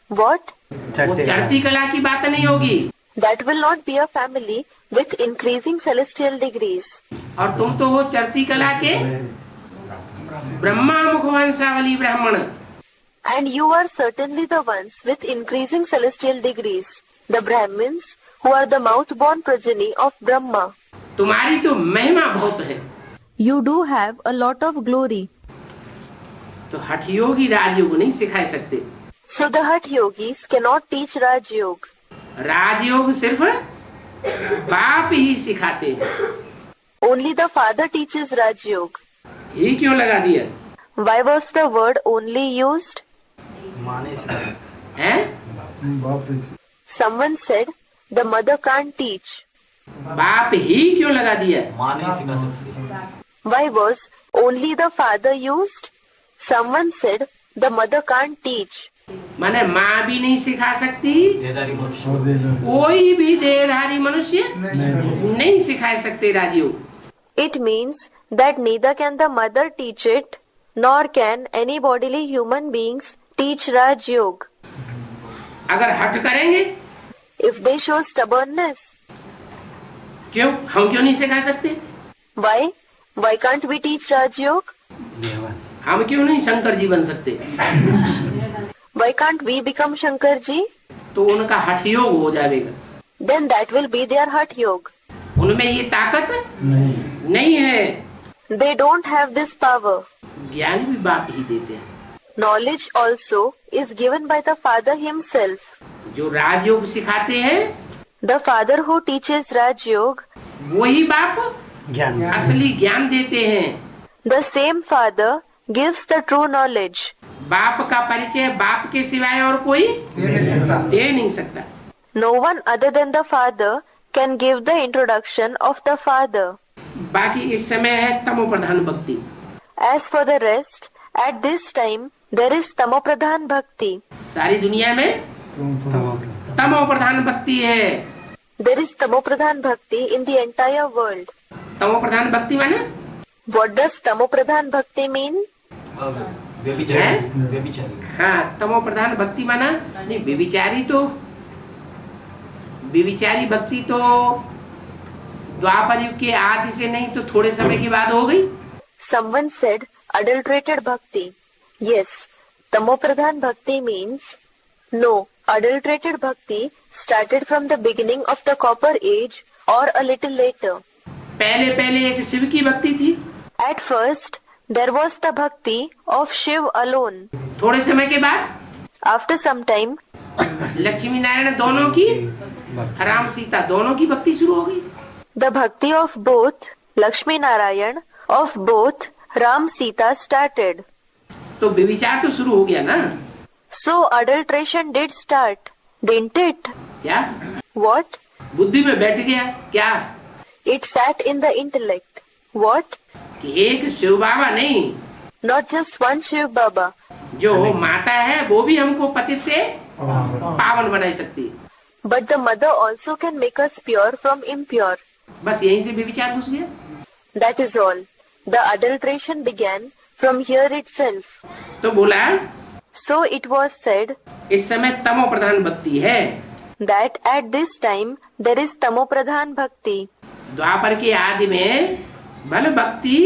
What? वो चढ़ती कला की बात नहीं होगी। That will not be a family with increasing celestial degrees. और तुम तो हो चढ़ती कला के ब्रह्मा मुखवंशावली ब्राह्मण। And you are certainly the ones with increasing celestial degrees, the Brahmins who are the mouth-born progeny of Brahma. तुम्हारी तो महिमा बहुत है। You do have a lot of glory. तो हठ योगी राजयोग नहीं सिखा सकते। So the Hatha yogis cannot teach Raj Yoga. राजयोग सिर्फ बाप ही सिखाते हैं। Only the father teaches Raj Yoga. ये क्यों लगा दिया? Why was the word only used? माने सिखा सकते हैं? Someone said the mother can't teach. बाप ही क्यों लगा दिया? माने सिखा सकते। Why was only the father used? Someone said the mother can't teach. माने माँ भी नहीं सिखा सकती, देहधारी मनुष्य कोई भी देहधारी मनुष्य नहीं सिखा सकते राजयोग। It means that neither can the mother teach it, nor can any bodily human beings teach Raj Yoga. अगर हठ करेंगे, If they show stubbornness, क्यों हम क्यों नहीं सिखा सकते? why? Why can't we teach Raj Yoga? हम क्यों नहीं शंकर जी बन सकते? Why can't we become Shankar ji? तो उनका हठ योग हो जाएगा। Then that will be their Hatha Yoga. उनमें ये ताकत नहीं है। They don't have this power. ज्ञान भी बाप ही देते हैं। Knowledge also is given by the father himself. जो राजयोग सिखाते हैं The father who teaches Raj Yoga, वही बाप ज्ञान असली ज्ञान देते हैं। the same father gives the true knowledge. बाप का परिचय बाप के सिवाय और कोई दे नहीं सकता। No one other than the father can give the introduction of the father. बाकी इस समय है तमो प्रधान भक्ति। As for the rest, at this time there is tamopradhan bhakti. सारी दुनिया में तमो प्रधान भक्ति है। There is tamopradhan bhakti in the entire world. तमो प्रधान भक्ति माने What does tamopradhan bhakti mean? हाँ, तमो प्रधान भक्ति माना नहीं, व्यभिचारी भक्ति तो द्वापर युग के आदि से नहीं तो थोड़े समय के बाद हो गई। Someone said adulterated bhakti. Yes, tamopradhan bhakti means no. Adulterated bhakti started from the beginning of the copper age or a little later. पहले एक शिव की भक्ति थी। At first, there was the bhakti of Shiv alone. थोड़े समय के बाद After some time, Lakshmi Narayan दोनों की, राम सीता दोनों की भक्ति शुरू हो गई। the bhakti of both Lakshmi Narayan, of both Ram Sita started. तो व्यभिचार तो शुरू हो गया ना? So adulteration did start, didn't it? क्या? What? बुद्धि में बैठ गया। क्या? It sat in the intellect. What? कि एक शिव बाबा नहीं, Not just one Shiv Baba. जो माता है वो भी हमको पति से पावन बना सकती है। But the mother also can make us pure from impure. बस यहीं से व्यभिचार घुस गया। That is all. The adulteration began from here itself. तो बोला So it was said इस समय तमो प्रधान भक्ति है। that at this time there is tamopradhan bhakti. द्वापर के आदि में भले भक्ति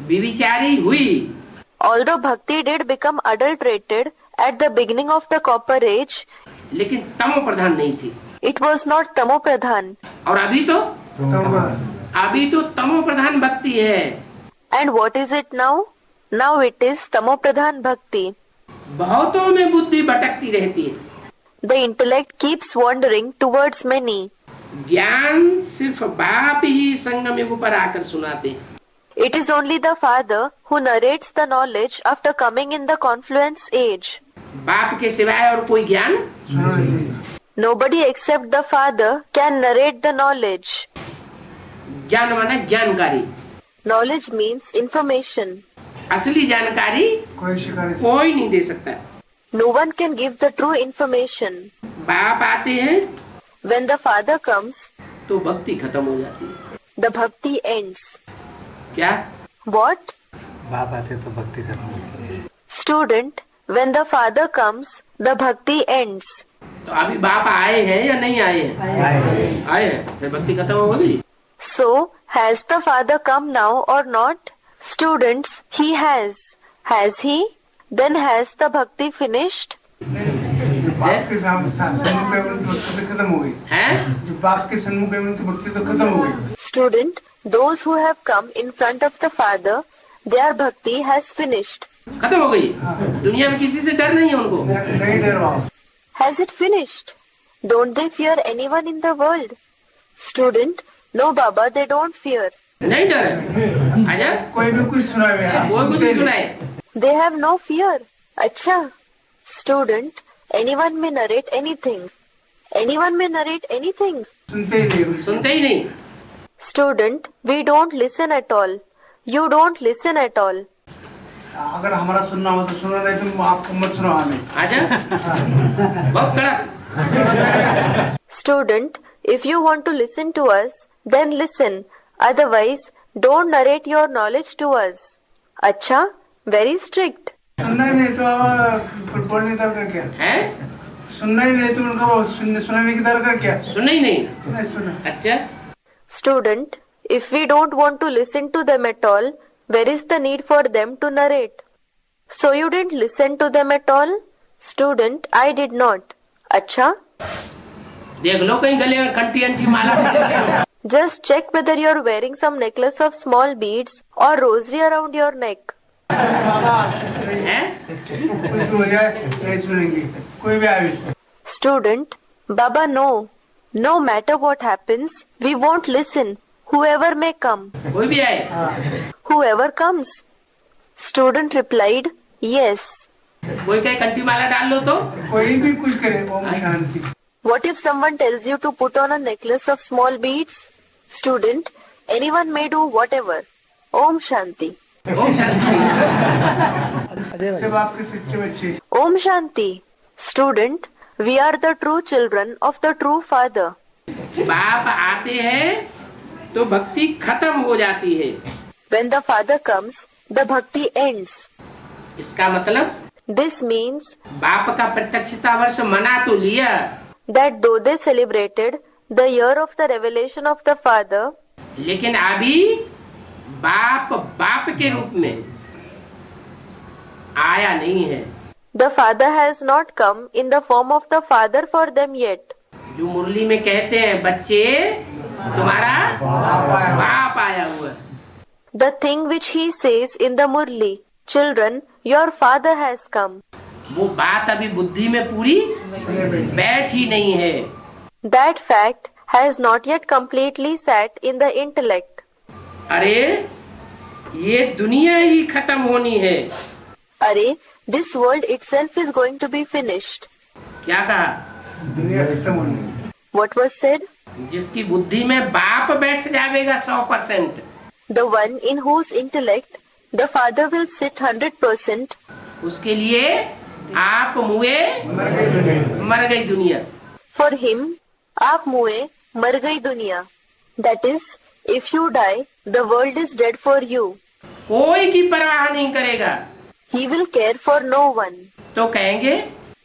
व्यभिचारी हुई, Although bhakti did become adulterated at the beginning of the copper age, लेकिन तमो प्रधान नहीं थी। it was not tamopradhan. और अभी तो तमो प्रधान भक्ति है। And what is it now? Now it is tamopradhan bhakti. बहुतों में बुद्धि भटकती रहती है। The intellect keeps wandering towards many. ज्ञान सिर्फ बाप ही संगम युग पर आकर सुनाते हैं। It is only the father who narrates the knowledge after coming in the confluence age. बाप के सिवाय और कोई ज्ञान Nobody except the father can narrate the knowledge. ज्ञान माना जानकारी। Knowledge means information. असली जानकारी कोई नहीं दे सकता। No one can give the true information. बाप आते हैं When the father comes, तो भक्ति खत्म हो जाती है। the bhakti ends. क्या? What? बाप आते तो भक्ति खत्म होती है। Student, when the father comes, the bhakti ends. तो अभी बाप आए हैं या नहीं आए हैं? आए हैं, फिर भक्ति खत्म हो गई। So, has the father come now or not? Students, he has. Has he? Then has the bhakti finished? जो बाप के सन्मुख है उनकी भक्ति तो खत्म हो गई। हैं? जो बाप के सन्मुख है उनकी भक्ति तो खत्म हो गई। Student, those who have come in front of the father, their bhakti has finished. खत्म हो गई। दुनिया में किसी से डर नहीं है उनको। नहीं डर बाप। Has it finished? Don't they fear anyone in the world? Student, no Baba, they don't fear. नहीं डर है। आजा कोई भी कुछ सुनाए कोई कुछ नहीं सुनाए। They have no fear. Acha. Student, anyone may narrate anything. Anyone may narrate anything. सुनते ही नहीं। सुनते ही नहीं। Student, we don't listen at all. You don't listen at all. अगर हमारा सुनना हो तो सुनो, नहीं तो आपको मत सुनो हमें। आजा बहुत कड़क। Student, if you want to listen to us, then listen. Otherwise, don't narrate your knowledge to us. Acha, very strict. सुनना ही नहीं तो बोलने की दरकार क्या? हैं? सुनना ही नहीं तो उनको सुनाने की दरकार क्या? सुनना ही नहीं। नहीं सुना। अच्छा Student, if we don't want to listen to them at all, where is the need for them to narrate? So you didn't listen to them at all? Student, I did not. Acha? देख लो कहीं गले में कंठी अंठी माला। Just check whether you're wearing some necklace of small beads or rosary around your neck. हैं? कुछ भी हो जाए नहीं सुनेंगे, कोई भी आए। Student, Baba, no. No matter what happens, we won't listen. Whoever may come. कोई भी आए। Whoever comes. Student replied, yes. कोई कहे कंठी माला डाल लो तो कोई भी कुछ करे, Om Shanti. What if someone tells you to put on a necklace of small beads? Student, anyone may do whatever. Om Shanti. Om Shanti. सब आपके सच्चे बच्चे। Om Shanti. Student, we are the true children of the true father. बाप आते हैं तो भक्ति खत्म हो जाती है। When the father comes, the bhakti ends. इसका मतलब This means बाप का प्रत्यक्षता वर्ष मना तो लिया, that though they celebrated the year of the revelation of the father, लेकिन अभी बाप बाप के रूप में आया नहीं है। the father has not come in the form of the father for them yet. जो मुरली में कहते हैं बच्चे तुम्हारा बाप आया हुआ है। The thing which he says in the Murli, children, your father has come. वो बात अभी बुद्धि में पूरी बैठ ही नहीं है। That fact has not yet completely sat in the intellect. अरे ये दुनिया ही खत्म होनी है। Arey, this world itself is going to be finished. क्या कहा? दुनिया खत्म होनी है। What was said? जिसकी बुद्धि में बाप बैठ जाएगा 100%, The one in whose intellect the father will sit 100%. उसके लिए आप मुए मर गई दुनिया। For him, आप मुए मर गई दुनिया. That is, if you die, the world is dead for you. कोई की परवाह नहीं करेगा। He will care for no one. तो कहेंगे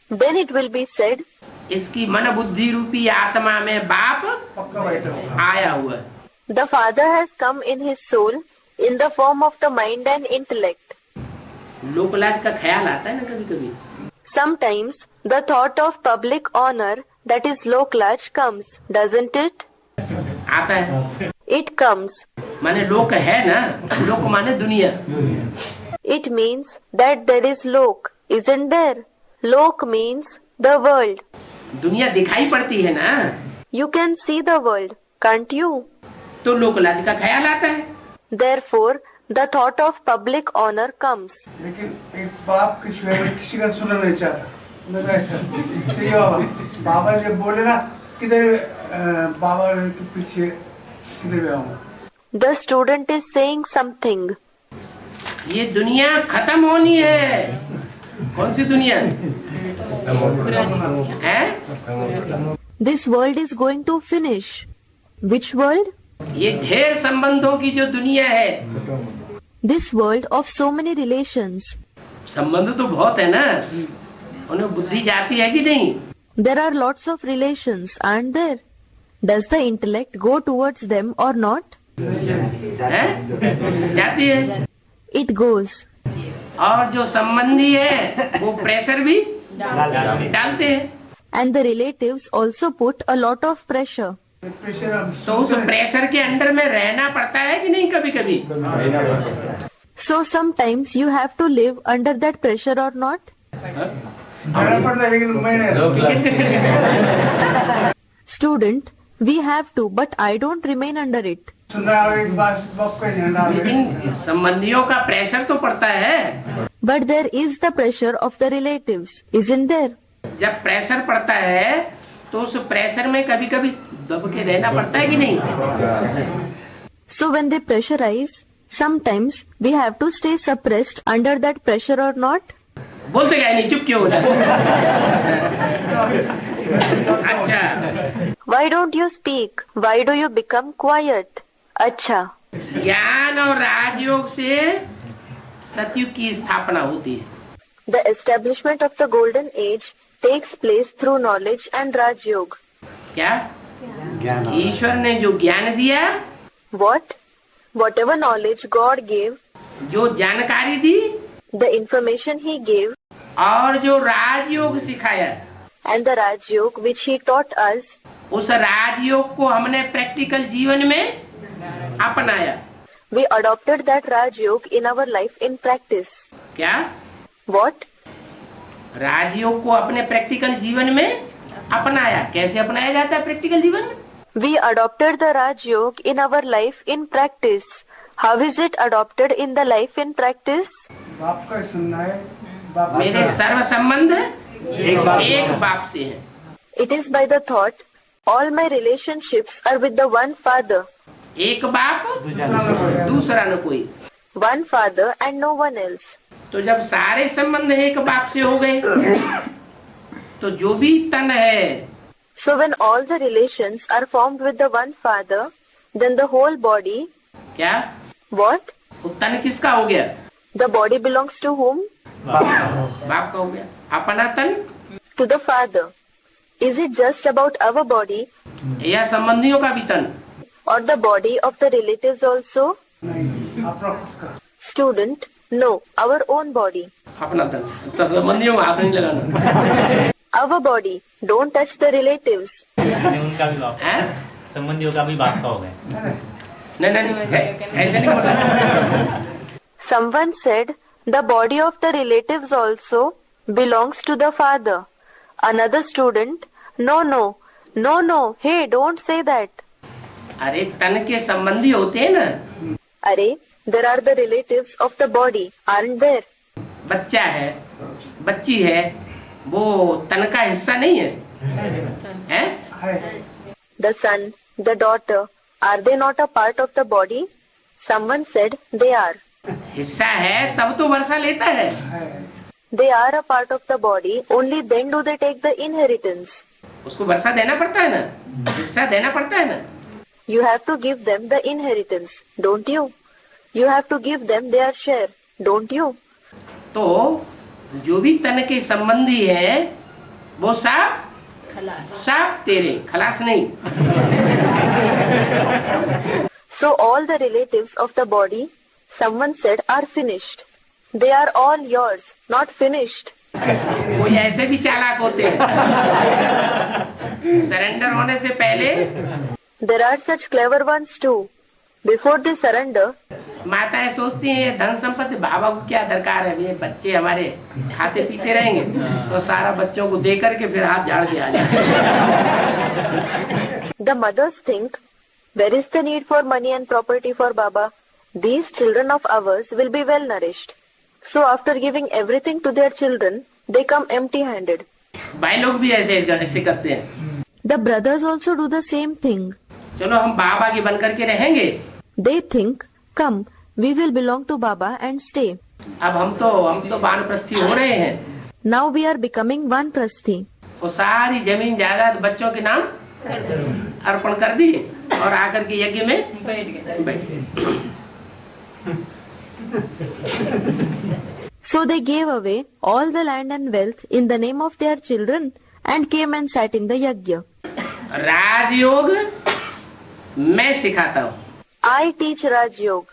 Then it will be said, इसकी मन बुद्धि रूपी आत्मा में बाप पक्का बैठा हो। आया हुआ है। the father has come in his soul in the form of the mind and intellect. लोकलाज का ख्याल आता है ना कभी कभी। Sometimes the thought of public honor, that is Loklaj, comes, doesn't it? आता है, It comes. माने लोक है ना, लोक माने दुनिया। It means that there is Lok, isn't there? Lok means the world. दुनिया दिखाई पड़ती है ना, You can see the world, can't you? तो लोकलाज का ख्याल आता है। Therefore, the thought of public honor comes. लेकिन एक बाप के सिवाय किसी का सुनना नहीं चाहता। मैं कहा ऐसा सही है बाबा। बाबा जब बोले ना किधर बाबा के पीछे किधर गया हूँ। The student is saying something. ये दुनिया खत्म होनी है। कौन सी दुनिया है? This world is going to finish. Which world? ये ढेर संबंधों की जो दुनिया है। This world of so many relations. संबंध तो बहुत है ना, उन्हें बुद्धि जाती है कि नहीं? There are lots of relations, aren't there? Does the intellect go towards them or not? है? जाती है। It goes. और जो संबंधी है वो प्रेशर भी डालते हैं। And the relatives also put a lot of pressure. तो उस प्रेशर के अंडर में रहना पड़ता है कि नहीं कभी कभी? So sometimes you have to live under that pressure or not? रहना पड़ता है लेकिन मैं नहीं। Student, we have to, but I don't remain under it. सुनना और एक बाप का ध्यान डाल। लेकिन संबंधियों का प्रेशर तो पड़ता है। But there is the pressure of the relatives, isn't there? जब प्रेशर पड़ता है तो उस प्रेशर में कभी कभी दब के रहना पड़ता है कि नहीं? So when they pressurize, sometimes we have to stay suppressed under that pressure or not? बोलते क्या नहीं, चुप क्यों हो जाते? अच्छा, Why don't you speak? Why do you become quiet? अच्छा, ज्ञान और राजयोग से सतयुग की स्थापना होती है। the establishment of the golden age takes place through knowledge and Raj Yoga. क्या? ज्ञान और ईश्वर ने जो ज्ञान दिया, What? Whatever knowledge God gave, जो जानकारी दी the information He gave, और जो राजयोग सिखाया, and the Raj Yoga which He taught us, उस राजयोग को हमने प्रैक्टिकल जीवन में अपनाया। we adopted that Raj Yoga in our life in practice. क्या? What? राजयोग को अपने प्रैक्टिकल जीवन में अपनाया। कैसे अपनाया जाता है प्रैक्टिकल जीवन में? We adopted the Raj Yoga in our life in practice. How is it adopted in the life in practice? बाप का सुनना है। बाप मेरे सर्व संबंध एक बाप से है। It is by the thought, all my relationships are with the one father. एक बाप दूसरा न कोई। One father and no one else. तो जब सारे संबंध एक बाप से हो गए तो जो भी तन है, So when all the relations are formed with the one father, then the whole body, क्या what? वो तन किसका हो गया? The body belongs to whom? बाप का हो गया। अपना तन To the father. Is it just about our body या संबंधियों का भी तन? or the body of the relatives also? नहीं, अपना खुद का। Student, no, our own body. अपना तन, तो संबंधियों में हाथ नहीं लगाना। Our body. Don't touch the relatives. उनका भी बाप, हैं? संबंधियों का भी बाप का हो गया। नहीं, ऐसे नहीं बोला। Someone said the body of the relatives also belongs to the father. Another student, no, hey, don't say that. अरे तन के संबंधी होते हैं ना। Arey, there are the relatives of the body, aren't there? बच्चा है, बच्ची है, वो तन का हिस्सा नहीं है? हैं? है। the son, the daughter, are they not a part of the body? Someone said they are. हिस्सा है तब तो वर्षा लेता है। They are a part of the body, only then do they take the inheritance. उसको वर्षा देना पड़ता है ना, हिस्सा देना पड़ता है ना। You have to give them the inheritance, don't you? You have to give them their share, don't you? तो जो भी तन के संबंधी है वो सब तेरे, खलास नहीं। So all the relatives of the body, someone said, are finished. They are all yours, not finished. कोई ऐसे भी चालाक होते हैं, सरेंडर होने से पहले। There are such clever ones too. Before they surrender, माताएं सोचती हैं ये धन संपत्ति बाबा को क्या दरकार है, ये बच्चे हमारे खाते पीते रहेंगे, तो सारा बच्चों को दे करके फिर हाथ झाड़ के आ जाए। the mothers think, where is the need for money and property for Baba? These children of ours will be well nourished. So after giving everything to their children, they come empty-handed. भाई लोग भी ऐसे करते हैं। The brothers also do the same thing. चलो हम बाबा के बन करके रहेंगे। They think, come, we will belong to Baba and stay. अब हम तो वानप्रस्थी हो रहे हैं। Now we are becoming Vanprasthi. वो सारी जमीन जायदाद बच्चों के नाम अर्पण कर दी और आकर के यज्ञ में बैठ गए। So they gave away all the land and wealth in the name of their children and came and sat in the yajna. राजयोग मैं सिखाता हूँ। I teach Raj Yoga.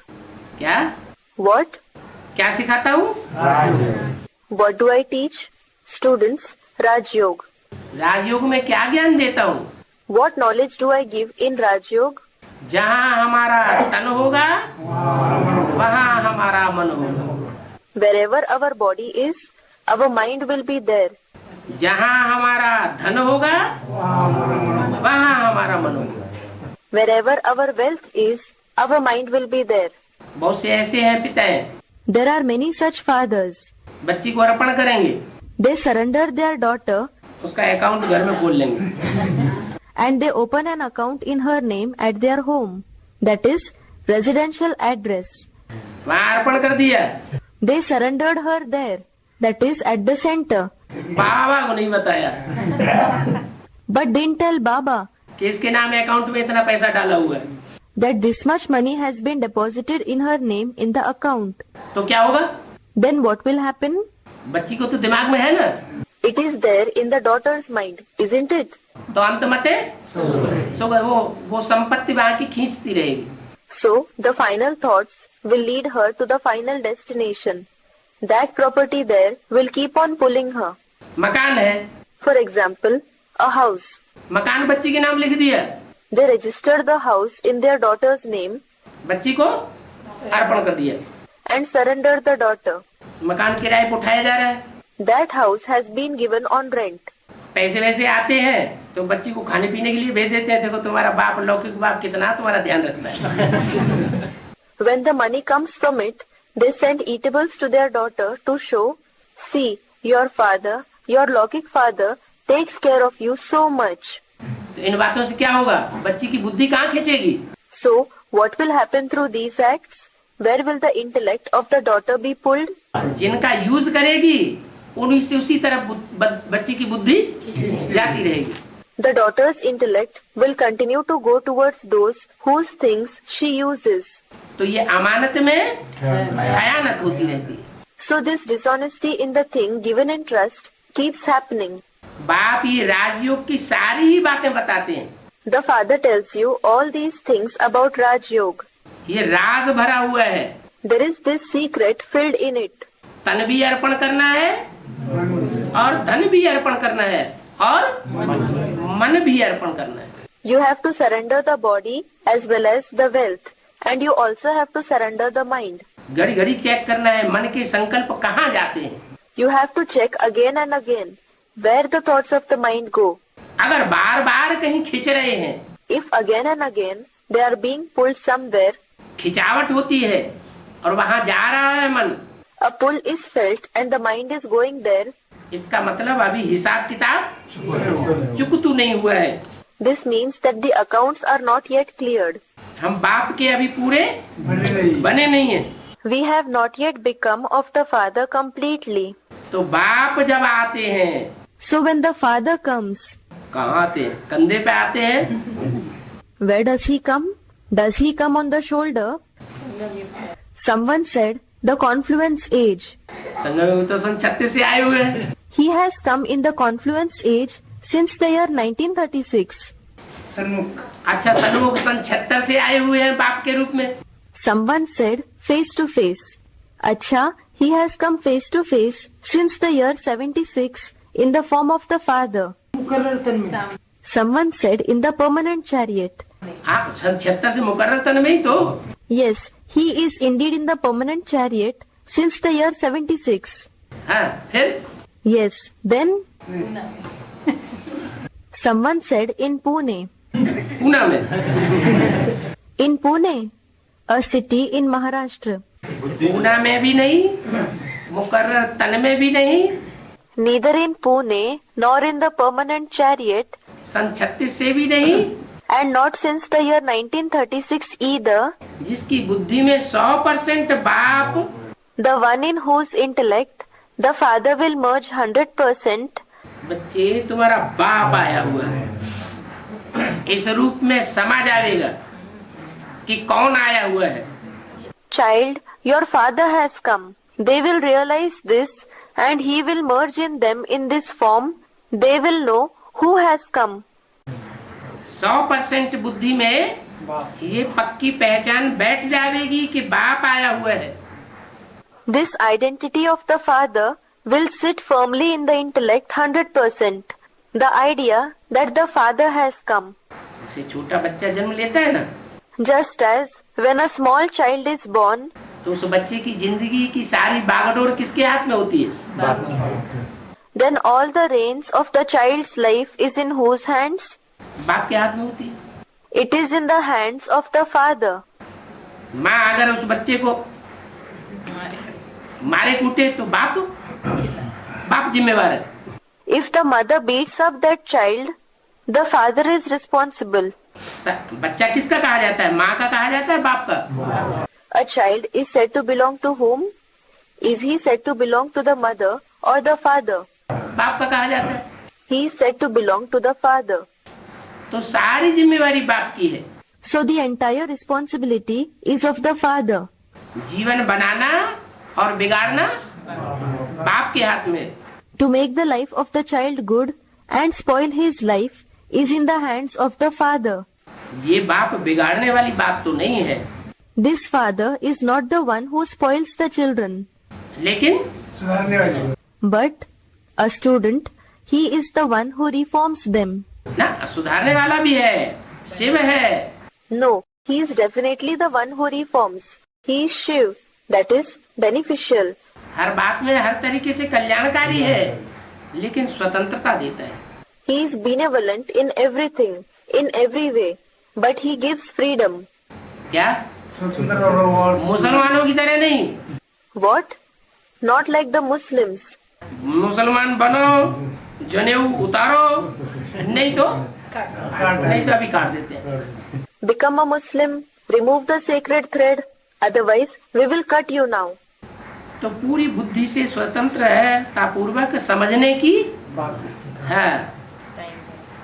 क्या? What? क्या सिखाता हूँ? What do I teach? Students, Raj Yoga. राजयोग में क्या ज्ञान देता हूँ? What knowledge do I give in Raj Yoga? जहाँ हमारा तन होगा वहाँ हमारा मन होगा। Wherever our body is, our mind will be there. जहाँ हमारा धन होगा वहाँ हमारा मन होगा। Wherever our wealth is, our mind will be there. बहुत से ऐसे हैं पिताएं, There are many such fathers. बच्ची को अर्पण करेंगे, They surrender their daughter उसका अकाउंट घर में खोल लेंगे। and they open an account in her name at their home. That is residential address. वहाँ अर्पण कर दिया, They surrendered her there. That is at the center. बाबा को नहीं बताया But didn't tell Baba कि इसके नाम अकाउंट में इतना पैसा डाला हुआ है। that this much money has been deposited in her name in the account. तो क्या होगा? Then what will happen? बच्ची को तो दिमाग में है ना, It is there in the daughter's mind, isn't it? तो अंत मते सो वो संपत्ति वहाँ की खींचती रहेगी। So the final thoughts will lead her to the final destination. That property there will keep on pulling her. मकान है, For example, a house. मकान बच्ची के नाम लिख दिया, They registered the house in their daughter's name बच्ची को अर्पण कर दिया। and surrendered the daughter. मकान किराए पर उठाया जा रहा है, That house has been given on rent. पैसे वैसे आते हैं तो बच्ची को खाने पीने के लिए भेज देते हैं। देखो तुम्हारा बाप लौकिक बाप कितना तुम्हारा ध्यान रखता है। When the money comes from it, they send eatables to their daughter to show, see, your father, your Lokik father, takes care of you so much. तो इन बातों से क्या होगा? बच्ची की बुद्धि कहाँ खींचेगी? So, what will happen through these acts? Where will the intellect of the daughter be pulled? जिनका यूज करेगी उन्हीं से उसी तरह बच्ची की बुद्धि जाती रहेगी। The daughter's intellect will continue to go towards those whose things she uses. तो ये अमानत में खयानत होती रहती है। So this dishonesty in the thing given in trust keeps happening. बाप ये राजयोग की सारी ही बातें बताते हैं। The father tells you all these things about Raj Yoga. ये राज भरा हुआ है। There is this secret filled in it. तन भी अर्पण करना है और धन भी अर्पण करना है और मन भी अर्पण करना है। You have to surrender the body as well as the wealth, and you also have to surrender the mind. घड़ी घड़ी चेक करना है मन के संकल्प कहाँ जाते हैं। You have to check again and again where the thoughts of the mind go. अगर बार बार कहीं खींच रहे हैं, If again and again they are being pulled somewhere, खिंचावट होती है और वहाँ जा रहा है मन, a pull is felt and the mind is going there, इसका मतलब अभी हिसाब किताब चुकतू नहीं हुआ है। This means that the accounts are not yet cleared. हम बाप के अभी पूरे बने नहीं बने नहीं है। We have not yet become of the Father completely. तो बाप जब आते हैं, So when the Father comes, कहाँ आते हैं? कंधे पे आते हैं। where does he come? Does he come on the shoulder? Someone said the confluence age. संगम तो सन 36 से आए हुए हैं। He has come in the confluence age since the year 1936. सन्मुख अच्छा, सन्मुख सन 76 से आए हुए हैं बाप के रूप में। Someone said face to face. Acha, he has come face to face since the year 76 in the form of the Father. मुकर्रर तन में Someone said in the permanent chariot. आप सन 76 से मुकर्रर तन में ही तो। Yes, he is indeed in the permanent chariot since the year 76. हाँ, फिर Yes, then someone said in Pune. Poona में, In Pune, a city in Maharashtra. Poona में भी नहीं, मुकर्रर तन में भी नहीं, Neither in Pune nor in the permanent chariot, सन 36 से भी नहीं, and not since the year 1936 either, जिसकी बुद्धि में 100% बाप, the one in whose intellect the Father will merge 100%. बच्चे तुम्हारा बाप आया हुआ है। इस रूप में समझ आएगा कि कौन आया हुआ है। Child, your Father has come. They will realize this and He will merge in them in this form. They will know who has come. 100% बुद्धि में बाप ये पक्की पहचान बैठ जाएगी कि बाप आया हुआ है। This identity of the Father will sit firmly in the intellect 100%. The idea that the Father has come. जैसे छोटा बच्चा जन्म लेता है ना, Just as when a small child is born, तो उस बच्चे की जिंदगी की सारी बागडोर किसके हाथ में होती है? then all the reins of the child's life is in whose hands? बाप के हाथ में होती है। It is in the hands of the Father. माँ अगर उस बच्चे को मारे कूटे तो बाप जिम्मेवार है। If the mother beats up that child, the father is responsible. बच्चा किसका कहा जाता है? माँ का कहा जाता है, बाप का? A child is said to belong to whom? Is he said to belong to the mother or the father? बाप का कहा जाता है। He is said to belong to the father. तो सारी जिम्मेवारी बाप की है। So the entire responsibility is of the father. जीवन बनाना और बिगाड़ना बाप के हाथ में। To make the life of the child good and spoil his life is in the hands of the father. ये बाप बिगाड़ने वाली बात तो नहीं है, This father is not the one who spoils the children, लेकिन सुधारने वाले but a student, he is the one who reforms them. ना सुधारने वाला भी है, शिव है। No, he is definitely the one who reforms. He is Shiv, that is beneficial. हर बात में हर तरीके से कल्याणकारी है, लेकिन स्वतंत्रता देता है। He is benevolent in everything, in every way, but he gives freedom. क्या? स्वतंत्र और मुसलमानों की तरह नहीं। What? Not like the Muslims. मुसलमान बनो, जनेऊ उतारो, नहीं तो अभी काट देते हैं। Become a Muslim, remove the sacred thread, otherwise we will cut you now. तो पूरी बुद्धि से स्वतंत्र है, तापूर्वक समझने की है,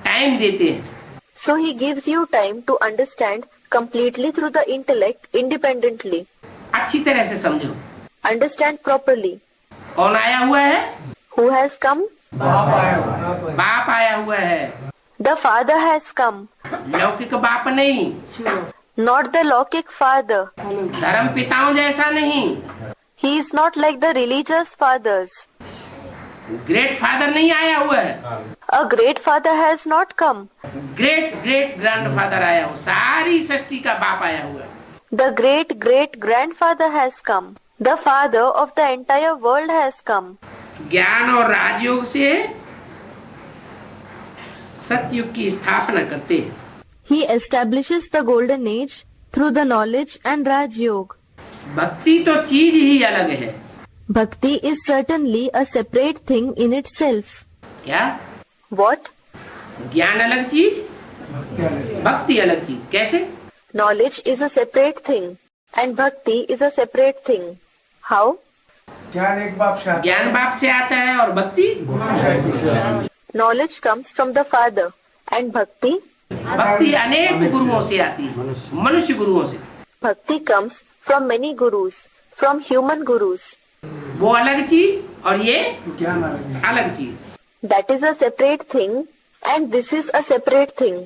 टाइम देते हैं। So he gives you time to understand completely through the intellect independently. अच्छी तरह से समझो। Understand properly. कौन आया हुआ है? Who has come? बाप आया हुआ बाप आया हुआ है। The Father has come. लौकिक बाप नहीं, Not the Lokik Father. धर्म पिताओं जैसा नहीं, He is not like the religious fathers. Great father नहीं आया हुआ है, A great father has not come. Great great grandfather आया हुआ, सारी सृष्टि का बाप आया हुआ है। The great great grandfather has come. The father of the entire world has come. ज्ञान और राजयोग से सतयुग की स्थापना करते हैं। He establishes the golden age through the knowledge and Raj Yoga. भक्ति तो चीज ही अलग है। Bhakti is certainly a separate thing in itself. क्या? What? ज्ञान अलग चीज, भक्ति अलग चीज। कैसे? Knowledge is a separate thing and bhakti is a separate thing. How? ज्ञान एक बाप से आता ज्ञान बाप से आता है और भक्ति है। Knowledge comes from the Father and bhakti? भक्ति अनेक गुरुओं से आती है, मनुष्य गुरुओं से। Bhakti comes from many gurus, from human gurus. वो अलग चीज और ये ज्ञान अलग है। अलग चीज। That is a separate thing and this is a separate thing.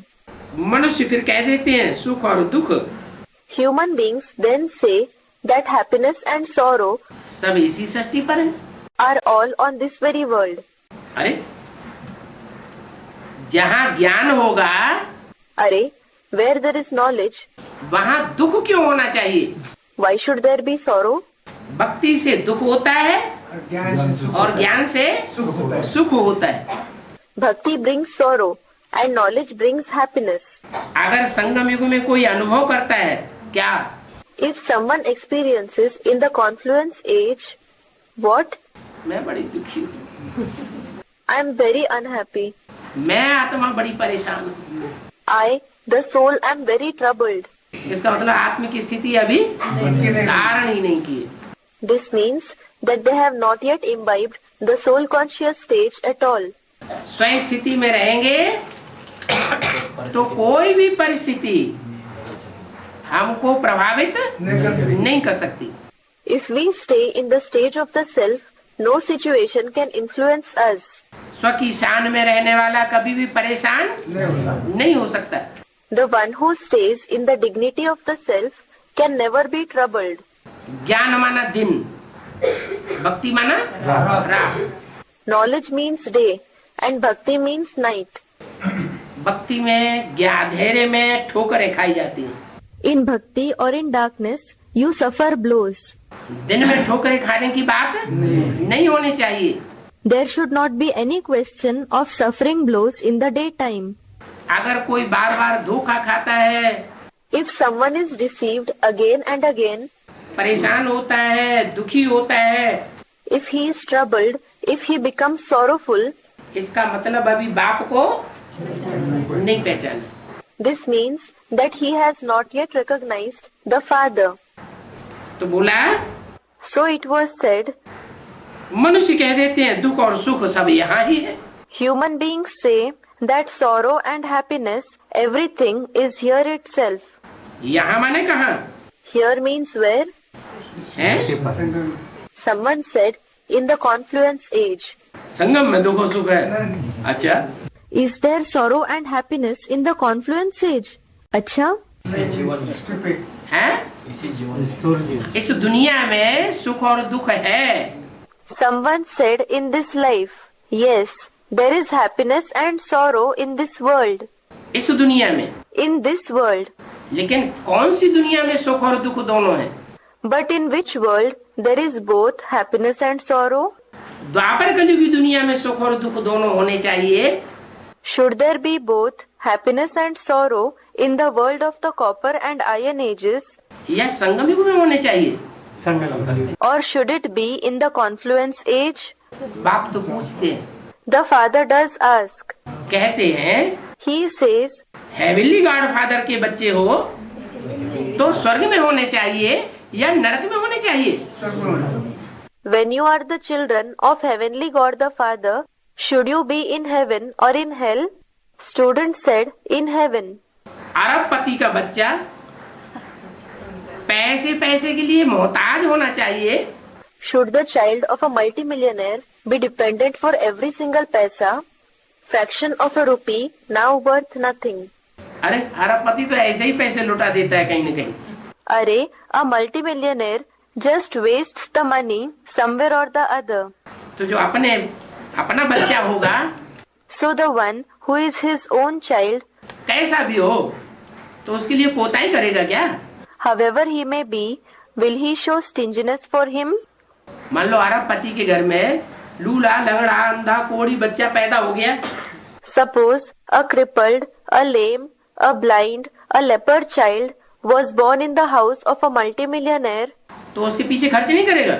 मनुष्य फिर कह देते हैं सुख और दुख Human beings then say that happiness and sorrow सब इसी सृष्टि पर है। are all on this very world. अरे जहाँ ज्ञान होगा Arey, where there is knowledge, वहाँ दुख क्यों होना चाहिए? why should there be sorrow? भक्ति से दुख होता है और ज्ञान से सुख और ज्ञान से सुख होता है। सुख होता है। Bhakti brings sorrow and knowledge brings happiness. अगर संगम युग में कोई अनुभव करता है क्या? If someone experiences in the confluence age, what? मैं बड़ी दुखी हूँ, I am very unhappy. मैं आत्मा बड़ी परेशान हूँ। I, the soul, am very troubled. इसका मतलब आत्मिक स्थिति अभी धारण ही नहीं की। This means that they have not yet imbibed the soul conscious stage at all. स्वयं स्थिति में रहेंगे तो कोई भी परिस्थिति हमको प्रभावित नहीं कर सकती। If we stay in the stage of the self, no situation can influence us. स्व की शान में रहने वाला कभी भी परेशान नहीं हो सकता। The one who stays in the dignity of the self can never be troubled. ज्ञान माना दिन, भक्ति माना रात। Knowledge means day and bhakti means night. भक्ति में अंधेरे में ठोकरें खाई जाती हैं, In bhakti or in darkness, you suffer blows. दिन में ठोकरें खाने की बात नहीं होनी चाहिए। There should not be any question of suffering blows in the daytime. अगर कोई बार बार धोखा खाता है, If someone is deceived again and again, परेशान होता है, दुखी होता है, if he is troubled, if he becomes sorrowful, इसका मतलब अभी बाप को नहीं पहचाना। this means that he has not yet recognized the Father. तो बोला So it was said, मनुष्य कह देते हैं दुख और सुख सब यहाँ ही है। human beings say that sorrow and happiness, everything is here itself. यहाँ माने कहाँ Here means where? है? Someone said in the confluence age. संगम में दुख और सुख है। अच्छा, Is there sorrow and happiness in the confluence age? अच्छा? है? इस दुनिया में सुख और दुख है। Someone said in this life, yes, there is happiness and sorrow in this world. इस दुनिया में, In this world. लेकिन कौन सी दुनिया में सुख और दुख दोनों है? But in which world there is both happiness and sorrow? द्वापर कलयुग की दुनिया में सुख और दुख दोनों होने चाहिए। Should there be both happiness and sorrow in the world of the copper and iron ages? या संगम युग में होने चाहिए? Or should it be in the confluence age? बाप तो पूछते हैं, The father does ask. कहते हैं He says, heavenly God father के बच्चे हो तो स्वर्ग में होने चाहिए या नरक में होने चाहिए? when you are the children of heavenly God the Father, should you be in heaven or in hell? Student said, in heaven. अरबपति का बच्चा पैसे के लिए मोहताज होना चाहिए Should the child of a multimillionaire be dependent for every single paisa, fraction of a rupee, now worth nothing? अरे अरबपति तो ऐसे ही पैसे लुटा देता है कहीं न कहीं। Arey, a multimillionaire just wastes the money somewhere or the other. तो जो अपना बच्चा होगा So the one who is his own child, कैसा भी हो तो उसके लिए पोताई करेगा क्या? however he may be, will he show stinginess for him? मान लो अरबपति के घर में लूला लंगड़ा अंधा कोढ़ी बच्चा पैदा हो गया, Suppose a crippled, a lame, a blind, a leper child was born in the house of a multimillionaire, तो उसके पीछे खर्च नहीं करेगा?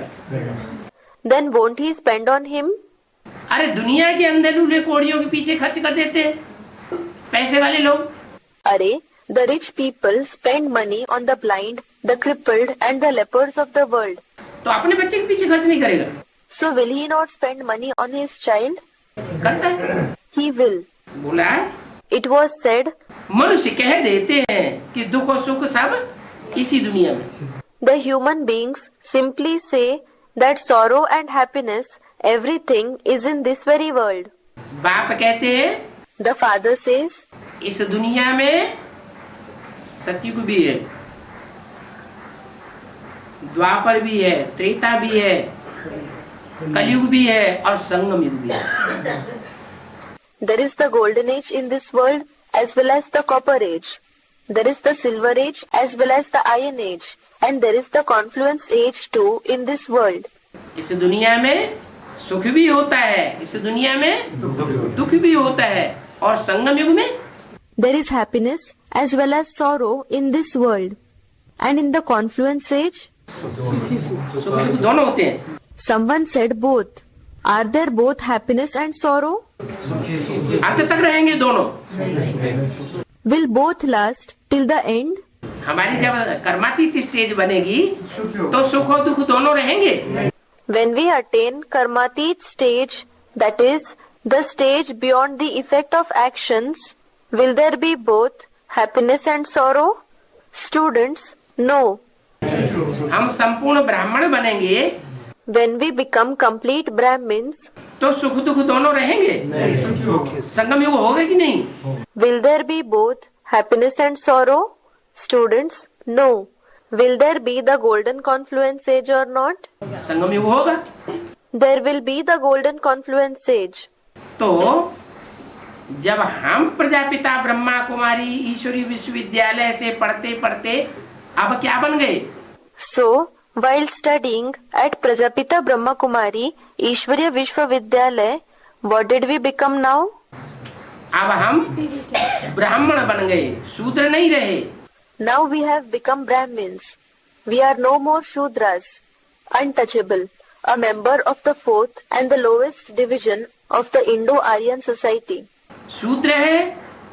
then won't he spend on him? अरे दुनिया के अंदर लूले कोढ़ियों के पीछे खर्च कर देते हैं पैसे वाले लोग। Array, the rich people spend money on the blind, the crippled and the lepers of the world. तो अपने बच्चे के पीछे खर्च नहीं करेगा, So will he not spend money on his child? करता है। He will. बोला है, It was said, मनुष्य कह देते हैं कि दुख और सुख सब इसी दुनिया में। the human beings simply say that sorrow and happiness, everything is in this very world. बाप कहते हैं The father says, इस दुनिया में सतयुग भी है, द्वापर भी है, त्रेता भी है, कलयुग भी है और संगम युग भी है। there is the golden age in this world as well as the copper age. There is the silver age as well as the iron age. And there is the confluence age too in this world. इस दुनिया में सुख भी होता है, इस दुनिया में दुख भी होता है और संगम युग में There is happiness as well as sorrow in this world. And in the confluence age, सुख दुख दोनों होते हैं। someone said both. Are there both happiness and sorrow? अंत तक रहेंगे दोनों। Will both last till the end? हमारी जब कर्मातीत स्टेज बनेगी तो सुख और दुख दोनों रहेंगे। When we attain karmatit stage, that is, the stage beyond the effect of actions, will there be both happiness and sorrow? Students, no. हम संपूर्ण ब्राह्मण बनेंगे When we become complete Brahmins, तो सुख दुख दोनों रहेंगे। संगम युग होगा कि नहीं? will there be both happiness and sorrow? Students, no. Will there be the golden confluence age or not? संगम युग होगा। There will be the golden confluence age. तो जब हम प्रजापिता ब्रह्मा कुमारी ईश्वरी विश्वविद्यालय से पढ़ते पढ़ते अब क्या बन गए? So, while studying at Prajapita Brahma Kumari, Ishwarya Vishwavidyalaya, what did we become now? अब हम ब्राह्मण बन गए, शूद्र नहीं रहे। Now we have become Brahmins. We are no more Shudras, untouchable, a member of the fourth and the lowest division of the Indo-Aryan society. शूद्र है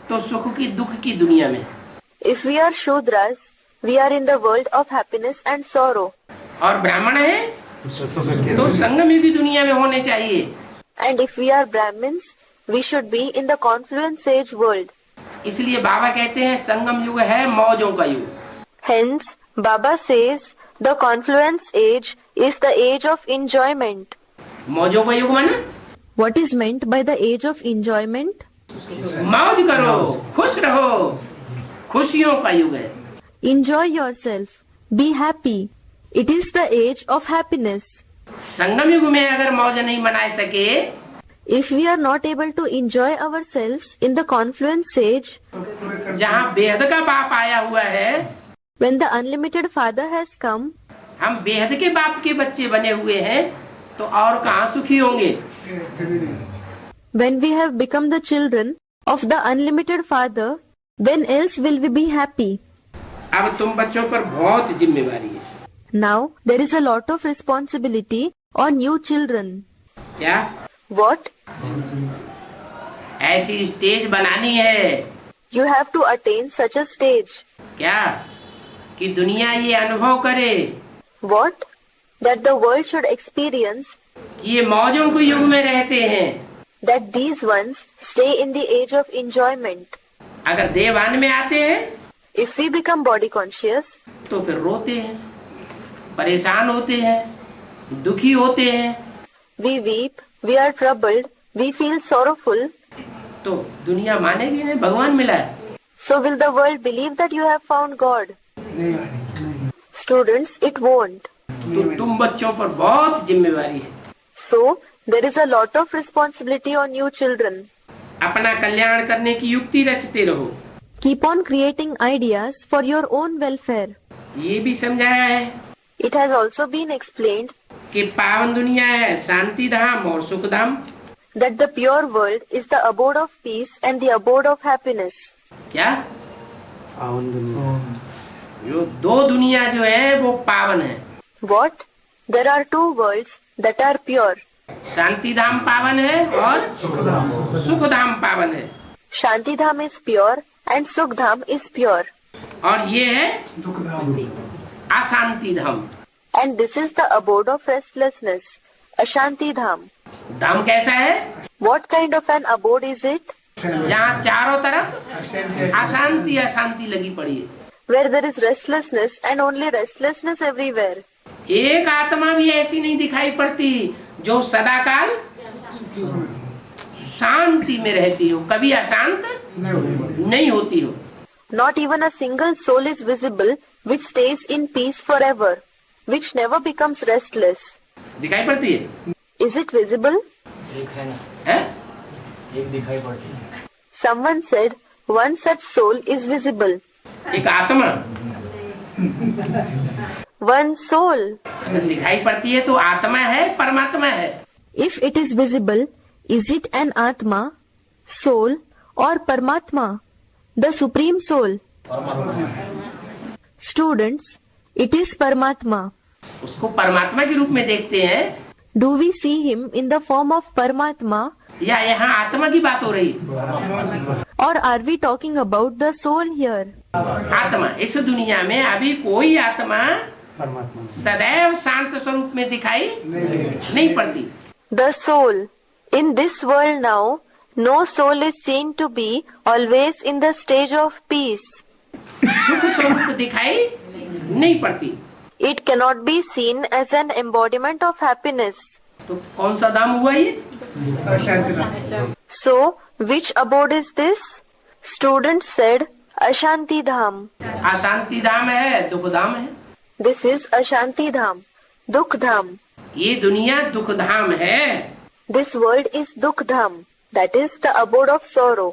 तो सुख की दुख की दुनिया में, If we are Shudras, we are in the world of happiness and sorrow. और ब्राह्मण है तो संगम युग की दुनिया में होने चाहिए। And if we are Brahmins, we should be in the confluence age world. इसलिए बाबा कहते हैं संगम युग है मौजों का युग। Hence, Baba says the confluence age is the age of enjoyment. मौजों का युग माना What is meant by the age of enjoyment? मौज करो, खुश रहो, खुशियों का युग है। Enjoy yourself. Be happy. It is the age of happiness. संगम युग में अगर मौज नहीं मना सके If we are not able to enjoy ourselves in the confluence age, जहाँ बेहद का बाप आया हुआ है, when the unlimited Father has come, हम बेहद के बाप के बच्चे बने हुए हैं तो और कहाँ सुखी होंगे? when we have become the children of the unlimited Father, when else will we be happy? अब तुम बच्चों पर बहुत जिम्मेवारी है। Now there is a lot of responsibility on you children. क्या? What? ऐसी स्टेज बनानी है You have to attain such a stage. क्या कि दुनिया ये अनुभव करे What? That the world should experience कि ये मौजों के युग में रहते हैं। that these ones stay in the age of enjoyment. अगर देवान में आते हैं If we become body conscious, तो फिर रोते हैं, परेशान होते हैं, दुखी होते हैं, we weep, we are troubled, we feel sorrowful. तो दुनिया मानेगी नहीं भगवान मिला है। So will the world believe that you have found God? नहीं मानेगी। Students, it won't. तो तुम बच्चों पर बहुत जिम्मेवारी है। So there is a lot of responsibility on you children. अपना कल्याण करने की युक्ति रचते रहो। Keep on creating ideas for your own welfare. ये भी समझाया है It has also been explained कि पावन दुनिया है शांति धाम और सुख धाम। that the pure world is the abode of peace and the abode of happiness. क्या? पावन दुनिया जो दो दुनिया जो है वो पावन है। What? There are two worlds that are pure. शांति धाम पावन है और सुख धाम पावन है। Shantidham is pure and Sukhdam is pure. और ये है दुख धाम। अशांति धाम। And this is the abode of restlessness, Ashanti Dham. धाम कैसा है? What kind of an abode is it? जहाँ चारों तरफ अशांति अशांति लगी पड़ी है, Where there is restlessness and only restlessness everywhere. एक आत्मा भी ऐसी नहीं दिखाई पड़ती जो सदाकाल शांति में रहती हो, कभी अशांत नहीं होती हो। Not even a single soul is visible which stays in peace forever, which never becomes restless. दिखाई पड़ती है? Is it visible? है? एक दिखाई पड़ती है। Someone said one such soul is visible. एक आत्मा One soul. अगर दिखाई पड़ती है तो आत्मा है, परमात्मा है। If it is visible, is it an Atma, soul or Paramatma, the supreme soul? Students, it is Paramatma. उसको परमात्मा के रूप में देखते हैं Do we see him in the form of Paramatma, या यहाँ आत्मा की बात हो रही? or are we talking about the soul here? आत्मा इस दुनिया में अभी कोई आत्मा परमात्मा सदैव शांत स्वरूप में दिखाई नहीं पड़ती। The soul. In this world now, no soul is seen to be always in the stage of peace. सुख स्वरूप दिखाई नहीं पड़ती। It cannot be seen as an embodiment of happiness. तो कौन सा धाम हुआ ये? अशांति धाम। So, which abode is this? Students said, Ashanti Dham. अशांति धाम है, दुख धाम है। This is Ashanti Dham, Dukh Dham. ये दुनिया दुख धाम है। This world is Dukh Dham, that is the abode of sorrow.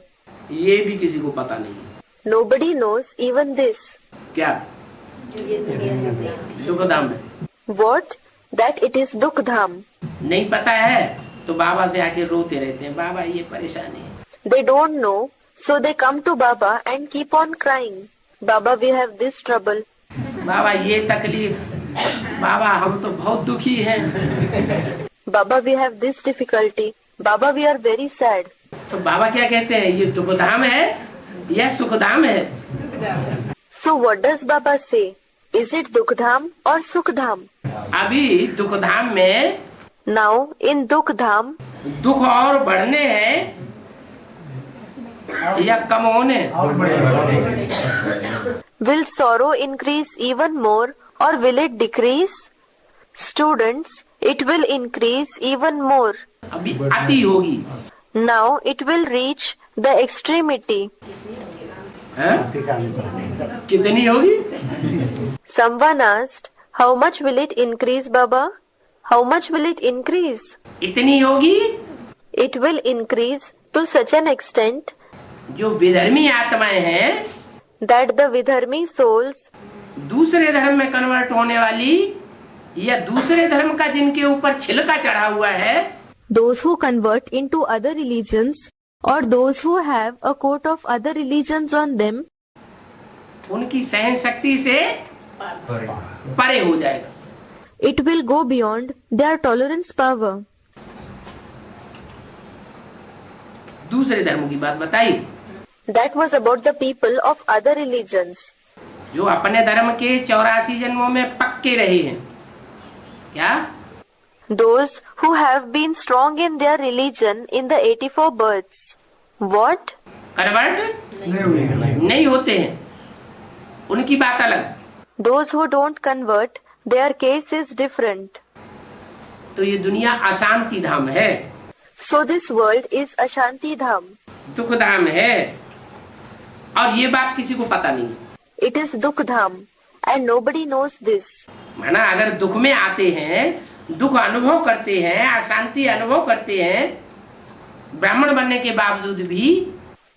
ये भी किसी को पता नहीं है। Nobody knows even this. क्या? दुख धाम है। What? That it is Dukh Dham. नहीं पता है तो बाबा से आके रोते रहते हैं, बाबा ये परेशानी है। They don't know, so they come to Baba and keep on crying. Baba, we have this trouble. बाबा ये तकलीफ, बाबा हम तो बहुत दुखी हैं। Baba, we have this difficulty. Baba, we are very sad. तो बाबा क्या कहते हैं, ये दुख धाम है या सुख धाम है? So what does Baba say? Is it Dukh Dham or Sukh Dham? अभी दुख धाम में Now in Dukh Dham, दुख और बढ़ने हैं या कम होने? और बढ़िया। will sorrow increase even more or will it decrease? Students, it will increase even more. अभी अति होगी। Now it will reach the extremity. हैं? कितनी होगी? Someone asked, how much will it increase, Baba? How much will it increase? इतनी होगी It will increase to such an extent जो विधर्मी आत्माएं हैं, that the Vidharmi souls, दूसरे धर्म में कन्वर्ट होने वाली या दूसरे धर्म का जिनके ऊपर छिलका चढ़ा हुआ है, those who convert into other religions or those who have a coat of other religions on them, उनकी सहन शक्ति से परे हो जाएगा। it will go beyond their tolerance power. दूसरे धर्मों की बात बताई That was about the people of other religions, जो अपने धर्म के 84 जन्मों में पक्के रहे हैं। क्या? those who have been strong in their religion in the 84 births. What? Convert नहीं हुई। नहीं होते हैं, उनकी बात अलग। Those who don't convert, their case is different. तो ये दुनिया अशांति धाम है, So this world is Ashanti Dham. दुख धाम है, और ये बात किसी को पता नहीं। It is Dukh Dham and nobody knows this. माना अगर दुख में आते हैं, दुख अनुभव करते हैं, अशांति अनुभव करते हैं, ब्राह्मण बनने के बावजूद भी,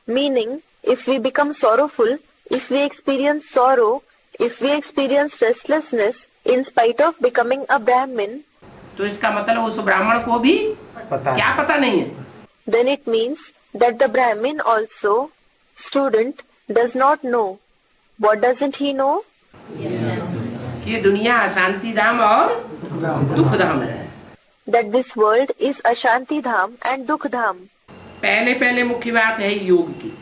Meaning, if we become sorrowful, if we experience sorrow, if we experience restlessness in spite of becoming a Brahmin, तो इसका मतलब उस ब्राह्मण को भी पता क्या पता नहीं है? then it means that the Brahmin also, student, does not know. What doesn't he know? कि ये दुनिया अशांति धाम और दुख धाम है। That this world is Ashanti Dham and Dukh Dham. पहले पहले मुख्य बात है योग की।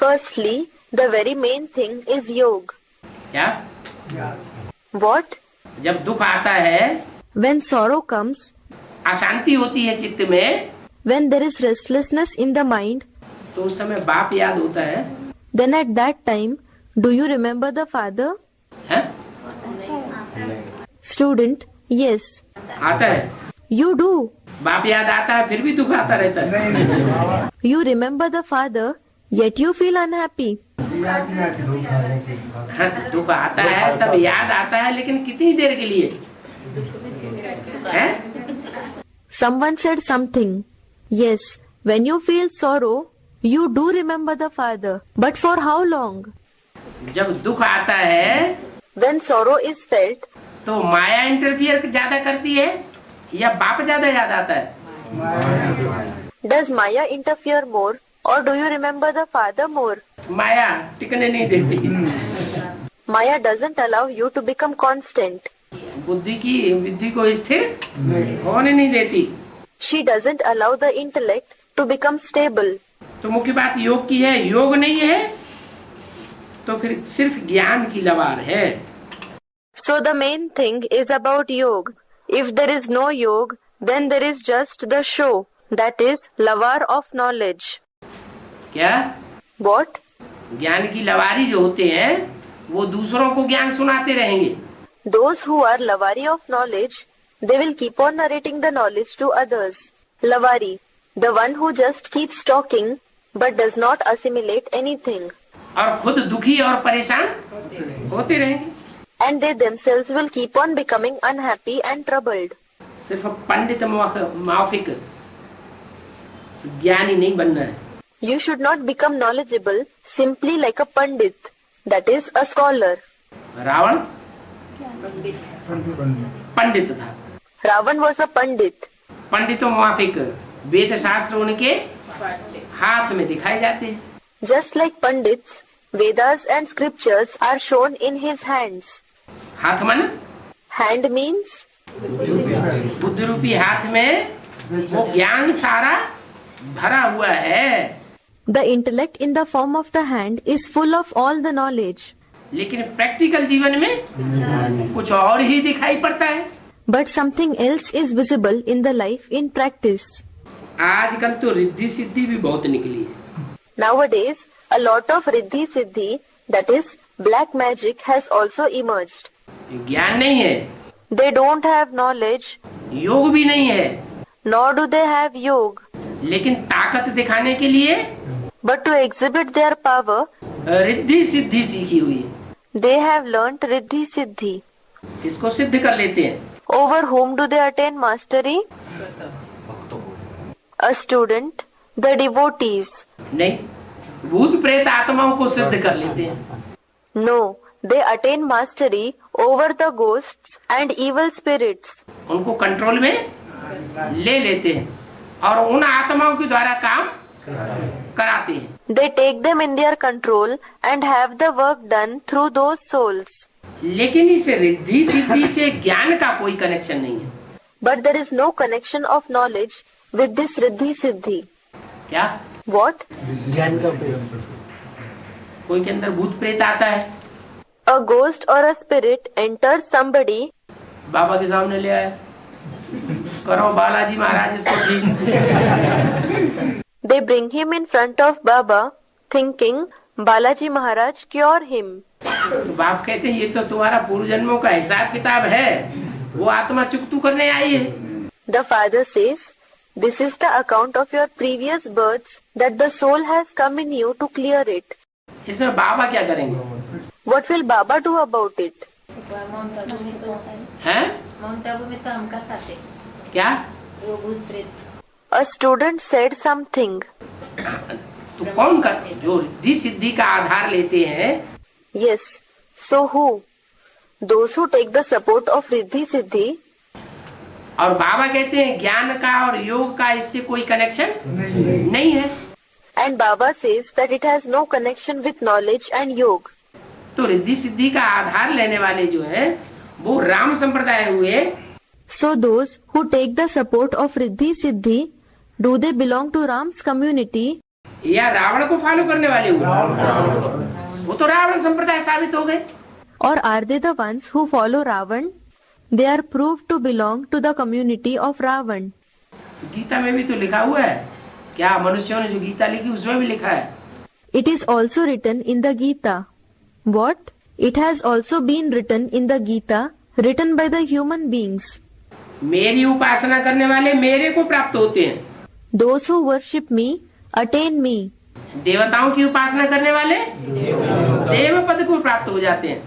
Firstly, the very main thing is yoga. क्या? What? जब दुख आता है, When sorrow comes, अशांति होती है चित्त में, when there is restlessness in the mind, तो उस समय बाप याद होता है. then at that time, do you remember the father? हैं? Student, yes, आता है. you do. बाप याद आता है, फिर भी दुख आता रहता है. You remember the father, yet you feel unhappy. हाँ, दुख आता है, तब याद आता है, लेकिन कितनी देर के लिए? हैं? Someone said something. Yes, when you feel sorrow, you do remember the father. But for how long? जब दुख आता है, When sorrow is felt, तो माया इंटरफियर ज्यादा करती है या बाप ज्यादा याद आता है? does Maya interfere more, or do you remember the father more? माया टिकने नहीं देती. Maya doesn't allow you to become constant. बुद्धि को स्थिर होने नहीं देती. She doesn't allow the intellect to become stable. तो मुख्य बात योग की है. योग नहीं है तो फिर सिर्फ ज्ञान की लवार है. So the main thing is about yoga. If there is no yoga, then there is just the show, that is lavar of knowledge. क्या? What? ज्ञान की लवारी जो होते हैं वो दूसरों को ज्ञान सुनाते रहेंगे. Those who are lavari of knowledge, they will keep on narrating the knowledge to others. Lavari, the one who just keeps talking but does not assimilate anything. और खुद दुखी और परेशान होते रहेंगे. And they themselves will keep on becoming unhappy and troubled. सिर्फ पंडित माफिक ज्ञानी नहीं बनना है. You should not become knowledgeable simply like a pandit, that is a scholar. Ravan पंडित था. Ravan was a pandit. पंडितों माफिक वेद शास्त्र उनके हाथ में दिखाए जाते हैं. Just like pandits, Vedas and scriptures are shown in his hands. हाथ मन Hand means बुद्धि रूपी हाथ में वो ज्ञान सारा भरा हुआ है. the intellect in the form of the hand is full of all the knowledge. लेकिन प्रैक्टिकल जीवन में कुछ और ही दिखाई पड़ता है. But something else is visible in the life in practice. आजकल तो रिद्धि सिद्धि भी बहुत निकली है. Nowadays, a lot of riddhi siddhi, that is black magic, has also emerged. ज्ञान नहीं है, They don't have knowledge, योग भी नहीं है, nor do they have yoga. लेकिन ताकत दिखाने के लिए But to exhibit their power, Riddhi Siddhi सीखी हुई है. they have learnt riddhi siddhi. किसको सिद्ध कर लेते हैं? Over whom do they attain mastery? A student, the devotees. नहीं, भूत प्रेत आत्माओं को सिद्ध कर लेते हैं. No, they attain mastery over the ghosts and evil spirits. उनको कंट्रोल में ले लेते हैं और उन आत्माओं के द्वारा काम कराते हैं. They take them in their control and have the work done through those souls. लेकिन इस रिद्धि सिद्धि से ज्ञान का कोई कनेक्शन नहीं है. But there is no connection of knowledge with this riddhi siddhi. क्या? What? ज्ञान का उपयोग. कोई के अंदर भूत प्रेत आता है, A ghost or a spirit enters somebody. बाबा के सामने ले आया, करो बालाजी महाराज इसको ठीक. They bring him in front of Baba, thinking Balaji Maharaj cure him. तो बाप कहते हैं ये तो तुम्हारा पूर्व जन्मों का हिसाब किताब है, वो आत्मा चुकतू करने आई है. The father says, this is the account of your previous births that the soul has come in you to clear it. इसमें बाबा क्या करेंगे? What will Baba do about it? हैं? माउंट आबू में तो हमका साथ है क्या? वो भूत प्रेत. A student said something. तो कौन करते जो रिद्धि सिद्धि का आधार लेते हैं? Yes. So who? Those who take the support of riddhi siddhi. और बाबा कहते हैं ज्ञान का और योग का इससे कोई कनेक्शन नहीं है. And Baba says that it has no connection with knowledge and yoga. तो रिद्धि सिद्धि का आधार लेने वाले जो है वो राम संप्रदाय हुए. So those who take the support of riddhi siddhi, do they belong to Ram's community? या रावण को फॉलो करने वाले हुए? वो तो रावण संप्रदाय साबित हो गए। Or are they the ones who follow Ravan? They are proved to belong to the community of Ravan. Gita में भी तो लिखा हुआ है, क्या मनुष्यों ने जो गीता लिखी उसमें भी लिखा है। It is also written in the Gita. What? It has also been written in the Gita, written by the human beings. मेरी उपासना करने वाले मेरे को प्राप्त होते हैं। Those who worship me attain me. देवताओं की उपासना करने वाले देव पद को प्राप्त हो जाते हैं।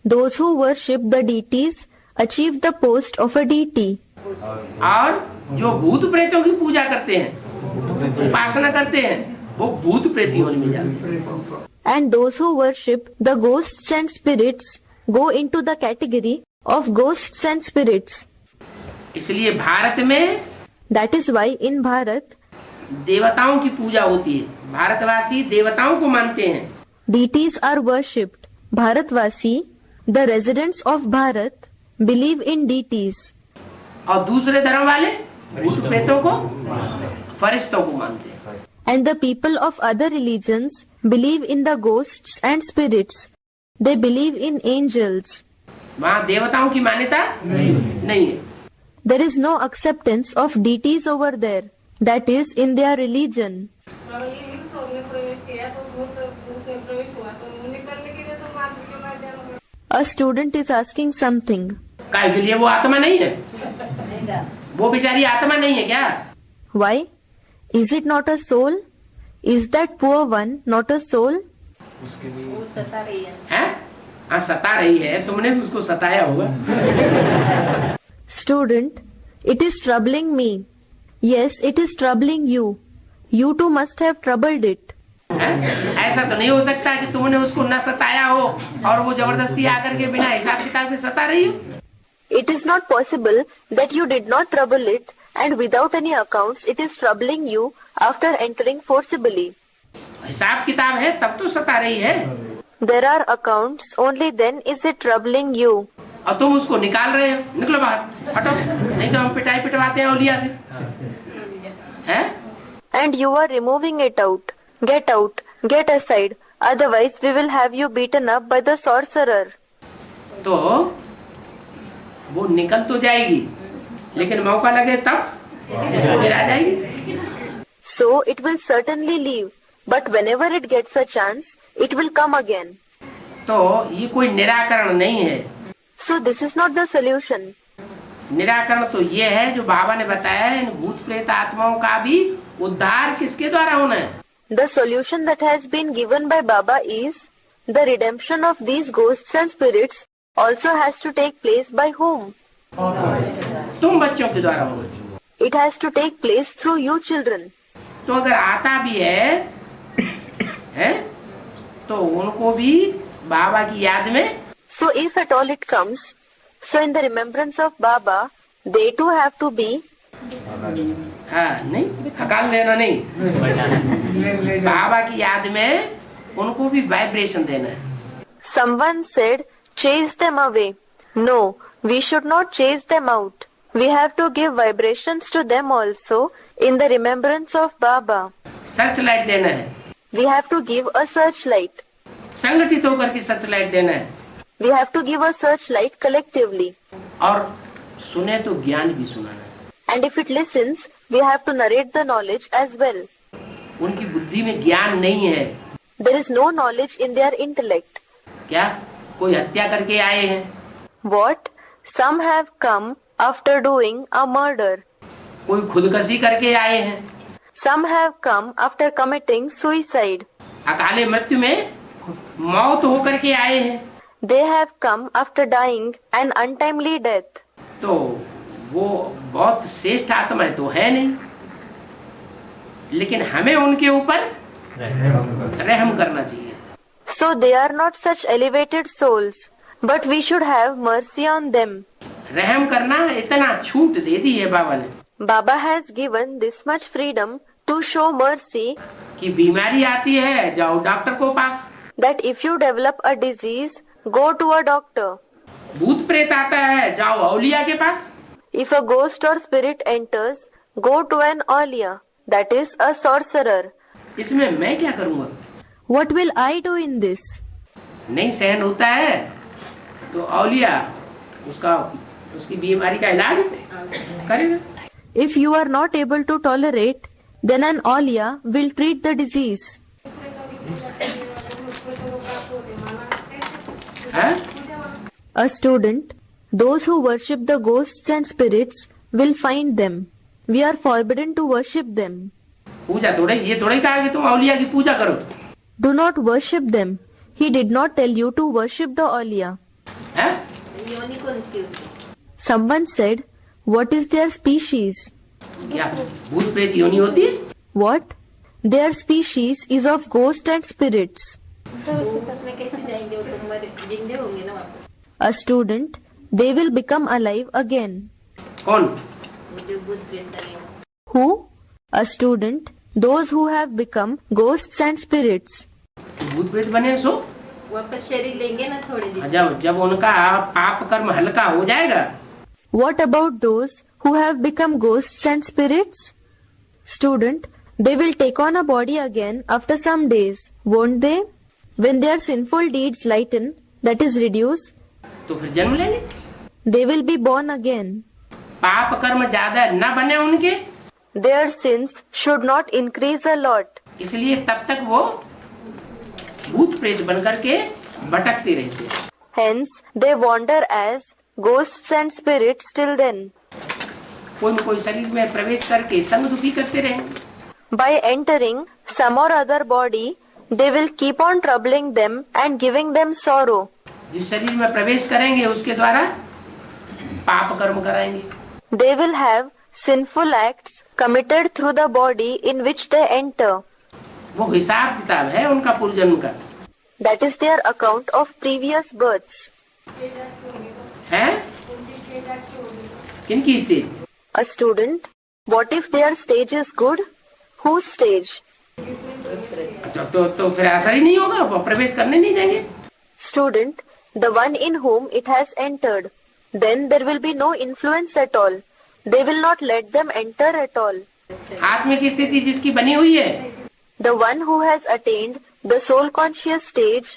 Those who worship the deities achieve the post of a deity. और जो भूत प्रेतों की पूजा करते हैं, उपासना करते हैं, वो भूत प्रेतियों में जाते हैं। And those who worship the ghosts and spirits go into the category of ghosts and spirits. इसलिए भारत में That is why in Bharat, देवताओं की पूजा होती है। भारतवासी देवताओं को मानते हैं। deities are worshipped. Bharatvasi, the residents of Bharat, believe in deities. और दूसरे धर्म वाले भूत प्रेतों को, फरिश्तों को मानते हैं। And the people of other religions believe in the ghosts and spirits. They believe in angels. वहाँ देवताओं की मान्यता नहीं है। There is no acceptance of deities over there. That is in their religion. A student is asking something. काय के लिए? वो आत्मा नहीं है, वो बेचारी आत्मा नहीं है क्या? Why? Is it not a soul? Is that poor one not a soul? वो सता रही है। हैं? हाँ, सता रही है। तुमने भी उसको सताया होगा। Student, it is troubling me. Yes, it is troubling you. You too must have troubled it. हैं? ऐसा तो नहीं हो सकता कि तुमने उसको न सताया हो और वो जबरदस्ती आकर के बिना हिसाब किताब के सता रही हो। It is not possible that you did not trouble it, and without any accounts it is troubling you after entering forcibly. हिसाब किताब है तब तो सता रही है। There are accounts, only then is it troubling you. और तुम उसको निकाल रहे हो। निकलो बाहर, हटो, नहीं तो हम पिटाई पिटवाते हैं औलिया से। हैं? And you are removing it out. Get out, get aside, otherwise we will have you beaten up by the sorcerer. तो वो निकल तो जाएगी, लेकिन मौका लगे तब फिर आ जाएगी। So it will certainly leave, but whenever it gets a chance, it will come again. तो ये कोई निराकरण नहीं है। So this is not the solution. निराकरण तो ये है जो बाबा ने बताया है, इन भूत प्रेत आत्माओं का भी उद्धार किसके द्वारा होना है? The solution that has been given by Baba is the redemption of these ghosts and spirits also has to take place by whom? तुम बच्चों के द्वारा होगा। It has to take place through you children. तो अगर आता भी है तो उनको भी बाबा की याद में, So if at all it comes, so in the remembrance of Baba, they too have to be, हाँ नहीं, हकाल लेना नहीं, ले जा। बाबा की याद में उनको भी वाइब्रेशन देना है। someone said, chase them away. No, we should not chase them out. We have to give vibrations to them also in the remembrance of Baba. Search light देना है, We have to give a searchlight. संगठित होकर के search light देना है। We have to give a searchlight collectively. और सुने तो ज्ञान भी सुनाना है। And if it listens, we have to narrate the knowledge as well. उनकी बुद्धि में ज्ञान नहीं है। There is no knowledge in their intellect. क्या कोई हत्या करके आए हैं? What? Some have come after doing a murder. कोई खुदकशी करके आए हैं? Some have come after committing suicide. अकाले मृत्यु में मौत होकर के आए हैं। They have come after dying an untimely death. तो वो बहुत श्रेष्ठ आत्मा तो है नहीं, लेकिन हमें उनके ऊपर रहम करना चाहिए। So they are not such elevated souls, but we should have mercy on them. रहम करना इतना छूट दे दी है बाबा ने Baba has given this much freedom to show mercy कि बीमारी आती है जाओ डॉक्टर को पास, that if you develop a disease, go to a doctor. भूत प्रेत आता है जाओ औलिया के पास, If a ghost or spirit enters, go to an aulia, that is a sorcerer. इसमें मैं क्या करूंगा? What will I do in this? नहीं सहन होता है तो औलिया उसकी बीमारी का इलाज करेगा। If you are not able to tolerate, then an Aulia will treat the disease. है? A student, those who worship the ghosts and spirits will find them. We are forbidden to worship them. पूजा ये थोड़ी कहा कि तुम औलिया की पूजा करो। Do not worship them. He did not tell you to worship the Aulia. है? योनि कौन सी होती? Someone said, what is their species? क्या भूत प्रेत योनि होती है? What? Their species is of ghost and spirits. उसमें कैसे जाएंगे? वो तो मरे जिंदे होंगे ना वापस। A student, they will become alive again. कौन? वो जो भूत प्रेत करेंगे। Who? A student, those who have become ghosts and spirits. भूत प्रेत बने सो वापस शरीर लेंगे ना थोड़े दिन। जब उनका पाप कर्म हल्का हो जाएगा। What about those who have become ghosts and spirits? Student, they will take on a body again after some days, won't they? When their sinful deeds lighten, that is reduce, तो फिर जन्म लेंगे। they will be born again. पाप कर्म ज्यादा न बने उनके, Their sins should not increase a lot. इसलिए तब तक वो भूत प्रेत बनकर के भटकते रहते हैं। Hence, they wander as ghosts and spirits till then. कोई न कोई शरीर में प्रवेश करके तंग दुखी करते रहेंगे। By entering some or other body, they will keep on troubling them and giving them sorrow. जिस शरीर में प्रवेश करेंगे उसके द्वारा पाप कर्म कराएंगे। They will have sinful acts committed through the body in which they enter. वो हिसाब किताब है उनका पूर्वजन्म का। That is their account of previous births. है? किनकी stage? A student, what if their stage is good? Whose stage? तो फिर असर ही नहीं होगा, वो प्रवेश करने नहीं देंगे। Student, the one in whom it has entered. Then there will be no influence at all. They will not let them enter at all. आत्म की स्थिति जिसकी बनी हुई है, The one who has attained the soul conscious stage,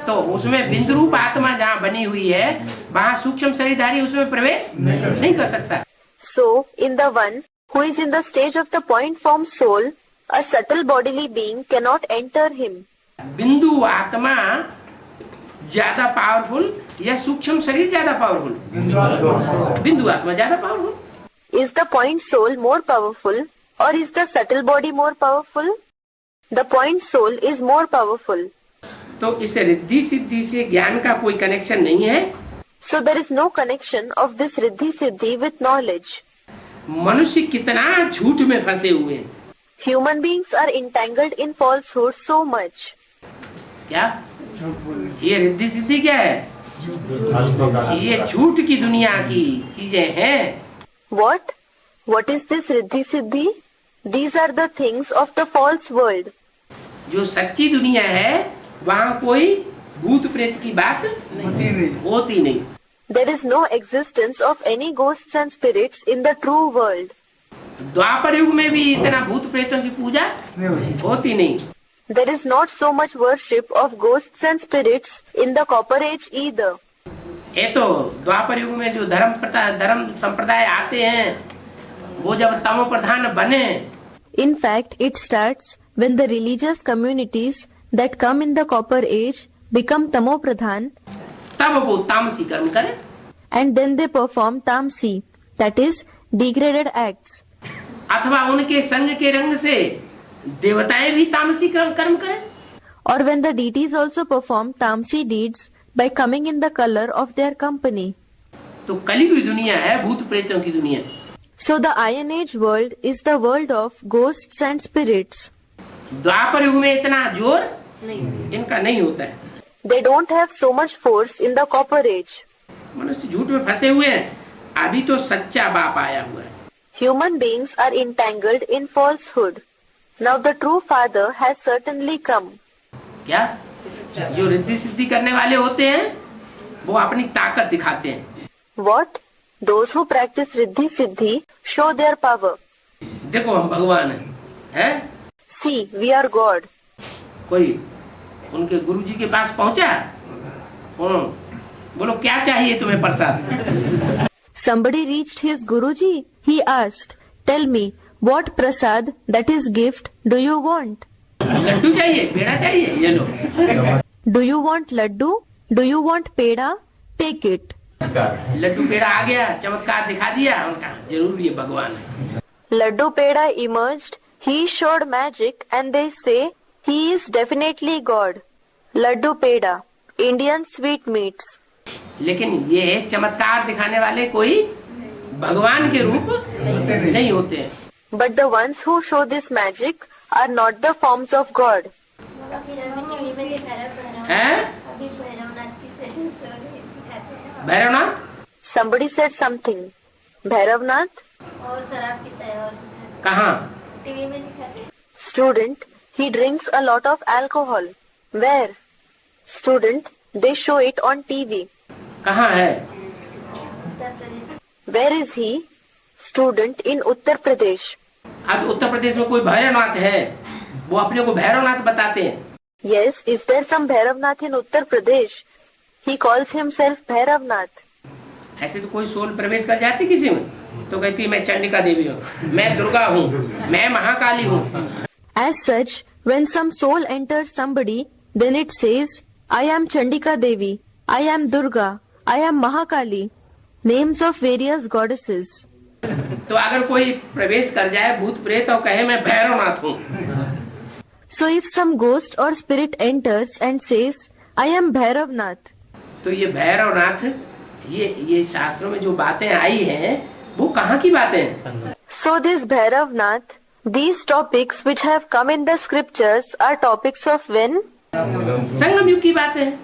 तो उसमें बिंदु रूप आत्मा जहाँ बनी हुई है वहाँ सूक्ष्म शरीरधारी उसमें प्रवेश नहीं कर सकता। so in the one who is in the stage of the point form soul, a subtle bodily being cannot enter him. बिंदु आत्मा ज्यादा पावरफुल या सूक्ष्म शरीर ज्यादा पावरफुल? बिंदु आत्मा ज्यादा powerful. Is the point soul more powerful or is the subtle body more powerful? The point soul is more powerful. तो इस रिद्धि सिद्धि से ज्ञान का कोई कनेक्शन नहीं है। So there is no connection of this riddhi siddhi with knowledge. मनुष्य कितना झूठ में फंसे हुए हैं। Human beings are entangled in falsehood so much. क्या ये रिद्धि सिद्धि क्या है? ये झूठ की दुनिया की चीजें हैं। What? What is this riddhi siddhi? These are the things of the false world. जो सच्ची दुनिया है वहाँ कोई भूत प्रेत की बात होती नहीं। There is no existence of any ghosts and spirits in the true world. द्वापर युग में भी इतना भूत प्रेतों की पूजा होती नहीं। There is not so much worship of ghosts and spirits in the copper age either. ये तो द्वापर युग में जो धर्म संप्रदाय आते हैं वो जब तमो प्रधान बने, In fact, it starts when the religious communities that come in the copper age become tamo pradhan, तब वो तामसी कर्म करें। and then they perform tamsi, that is degraded acts. अथवा उनके संग के रंग से देवताएं भी तामसी कर्म करें। Or when the deities also perform tamsi deeds by coming in the color of their company. तो कलयुगी दुनिया है भूत प्रेतों की दुनिया। So the Iron Age world is the world of ghosts and spirits. द्वापर युग में इतना जोर इनका नहीं होता है। They don't have so much force in the copper age. मनुष्य झूठ में फंसे हुए हैं। अभी तो सच्चा बाप आया हुआ है। Human beings are entangled in falsehood. Now the true father has certainly come. क्या जो रिद्धि सिद्धि करने वाले होते हैं वो अपनी ताकत दिखाते हैं। What? Those who practice riddhi siddhi show their power. देखो हम भगवान हैं, हैं? See, we are God. कोई उनके गुरुजी के पास पहुंचा, बोलो क्या चाहिए तुम्हें प्रसाद? Somebody reached his Guruji. He asked, "Tell me, what prasad, that is gift, do you want? Laddu चाहिए, पेड़ा चाहिए, ये लो। Do you want laddu? Do you want peda? Take it." Laddu पेड़ा आ गया, चमत्कार दिखा दिया, उनका जरूर ये भगवान है। Laddu peda emerged. He showed magic, and they say he is definitely God. Laddu peda, Indian sweetmeats. लेकिन ये चमत्कार दिखाने वाले कोई भगवान के रूप नहीं होते हैं। But the ones who show this magic are not the forms of God. हैं? Bhairavnath? Somebody said something. Bhairavnath? और शराब पीता है और कहाँ? टीवी में दिखाते हैं। Student, he drinks a lot of alcohol. Where? Student, they show it on TV. कहाँ है? Uttar Pradesh. Where is he? Student, in Uttar Pradesh. आज उत्तर प्रदेश में कोई भैरवनाथ है, वो अपने को भैरवनाथ बताते हैं। Yes, is there some Bhairavnath in Uttar Pradesh? He calls himself Bhairavnath. ऐसे तो कोई सोल प्रवेश कर जाती किसी में, तो कहती है मैं चंडिका देवी हूँ, मैं दुर्गा हूँ, मैं महाकाली हूँ। As such, when some soul enters somebody, then it says, "I am Chandika Devi, I am Durga, I am Mahakali," names of various goddesses. तो अगर कोई प्रवेश कर जाए भूत प्रेत और कहे मैं भैरवनाथ हूँ, So if some ghost or spirit enters and says, "I am Bhairavnath," तो ये भैरवनाथ, ये शास्त्रों में जो बातें आई हैं वो कहाँ की बातें हैं? so this Bhairavnath, these topics which have come in the scriptures are topics of when? संगम युग की बातें हैं।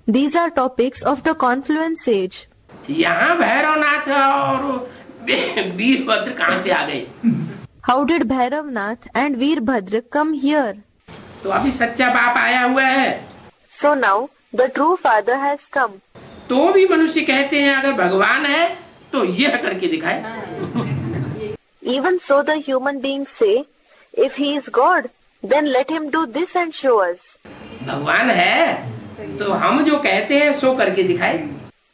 These are topics of the confluence age. यहाँ भैरवनाथ और वीरभद्र कहाँ से आ गए? How did Bhairavnath and Veerbhadra come here? तो अभी सच्चा बाप आया हुआ है, So now the true father has come. तो भी मनुष्य कहते हैं अगर भगवान है तो यह करके दिखाए। Even so the human beings say, if he is God, then let him do this and show us. भगवान है तो हम जो कहते हैं सो करके दिखाए।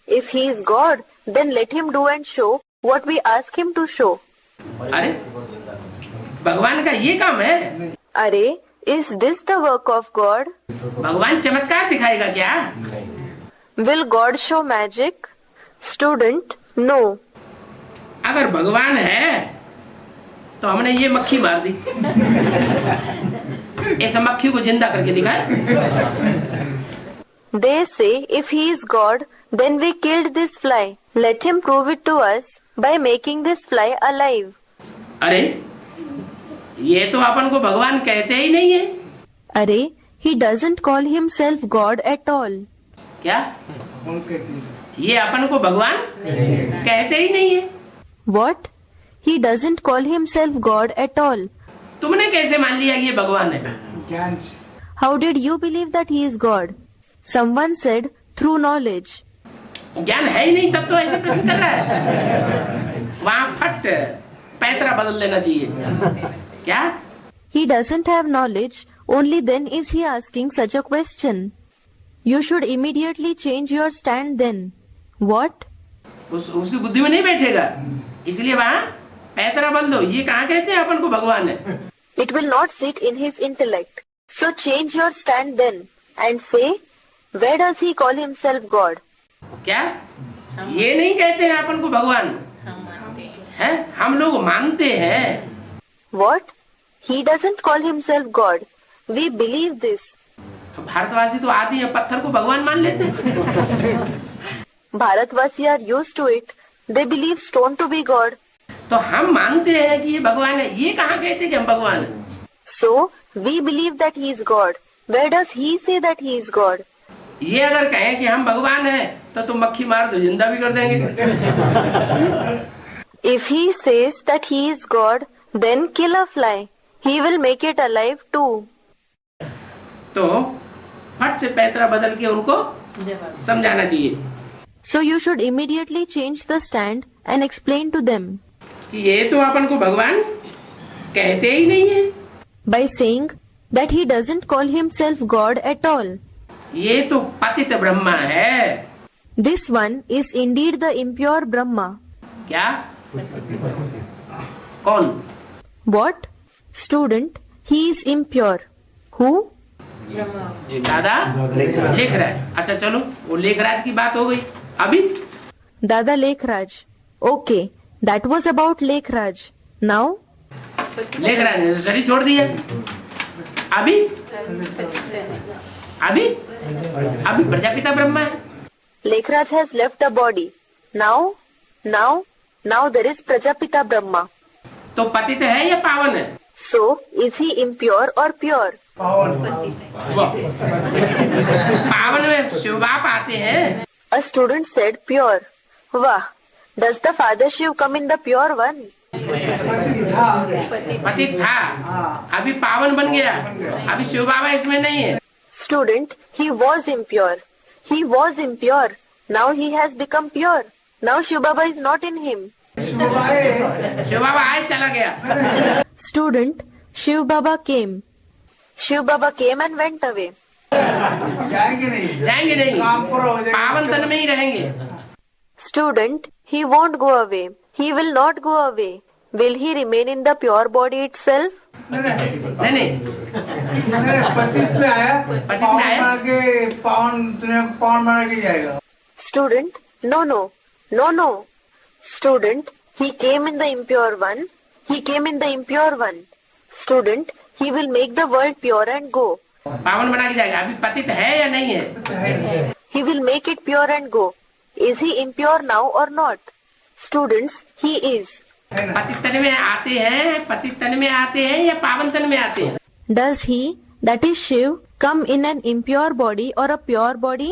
If he is God, then let him do and show what we ask him to show. अरे भगवान का ये काम है? Arey, is this the work of God? भगवान चमत्कार दिखाएगा क्या? Will God show magic? Student, no. अगर भगवान है तो हमने ये मक्खी मार दी, ऐसा मक्खी को जिंदा करके दिखाए। They say if he is God, then we killed this fly. Let him prove it to us by making this fly alive. अरे ये तो अपन को भगवान कहते ही नहीं है। Arey, he doesn't call himself God at all. क्या कौन कहती है? ये अपन को भगवान कहते ही नहीं है? What? He doesn't call himself God at all. तुमने कैसे मान लिया कि ये भगवान है? ज्ञान से। How did you believe that he is God? Someone said through knowledge. ज्ञान है ही नहीं तब तो ऐसे प्रश्न कर रहा है। वहाँ फट पैतरा बदल लेना चाहिए। क्या? He doesn't have knowledge, only then is he asking such a question. You should immediately change your stand then. What? उसकी बुद्धि में नहीं बैठेगा, इसलिए वहाँ पैतरा बदल दो। ये कहाँ कहते हैं अपन को भगवान है? It will not sit in his intellect. So change your stand then and say, where does he call himself God? क्या? ये नहीं कहते हैं अपन को भगवान है, हम लोग मानते हैं। What? He doesn't call himself God. We believe this. भारतवासी तो आदि हैं, पत्थर को भगवान मान लेते हैं। Bharatwasi are used to it. They believe stone to be God. तो हम मानते हैं कि ये भगवान है, ये कहाँ कहते हैं कि हम भगवान हैं? So we believe that he is God. Where does he say that he is God? ये अगर कहें कि हम भगवान हैं तो तुम मक्खी मार दो, जिंदा भी कर देंगे। If he says that he is God, then kill a fly. He will make it alive too. तो फट से पैतरा बदल के उनको समझाना चाहिए So you should immediately change the stand and explain to them. कि ये तो अपन को भगवान कहते ही नहीं है। by saying that he doesn't call himself God at all. ये तो पतित ब्रह्मा है। This one is indeed the impure Brahma. क्या? कौन? What? Student, he is impure. Who? दादा लिख रहा है। अच्छा चलो, वो लेखराज की बात हो गई। अभी Dada Lekhraj. Okay, that was about Lekhraj. Now? Lekhraj ने शरीर छोड़ दिया। अभी अभी अभी प्रजापिता ब्रह्मा है। Lekhraj has left the body. Now there is Prajapita Brahma. तो पतित है या पावन है? So, is he impure or pure? पावन। वाह। पावन में शिव बाप आते हैं। A student said pure. Wah! Does the Father Shiv come in the pure one? पतित था। पतित था, अभी पावन बन गया। अभी शिव बाबा इसमें नहीं है। Student, he was impure. He was impure. Now he has become pure. Now Shiv Baba is not in him. Shiv बाबा आए चला गया। Student, Shiv Baba came. Shiv Baba came and went away. जाएंगे नहीं। जाएंगे नहीं, काम पूरा हो जाएगा। पावन तन में ही रहेंगे। Student, he won't go away. He will not go away. Will he remain in the pure body itself? नहीं नहीं, पतित में आया, पतित पावन में आया। बना के पावन दुनिया को पावन बना के जाएगा। Student, no. Student, he came in the impure one. He came in the impure one. Student, he will make the world pure and go. पावन बना के जाएगा। अभी पतित है या नहीं है? He will make it pure and go. Is he impure now or not? Students, he is. पतित तन में आते हैं, पतित तन में आते हैं या पावन तन में आते हैं? Does he, that is Shiv, come in an impure body or a pure body?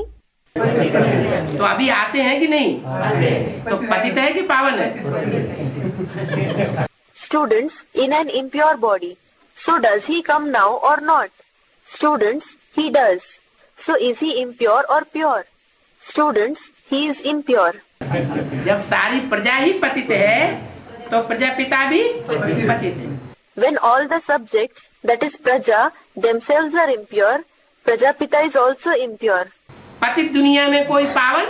तो अभी आते हैं कि नहीं? तो पतित है कि पावन है? Students, in an impure body. So does he come now or not? Students, he does. So is he impure or pure? Students, he is impure. जब सारी प्रजा ही पतित है तो प्रजापिता भी पतित है। When all the subjects, that is Praja, themselves are impure, Prajapita is also impure. पतित दुनिया में कोई पावन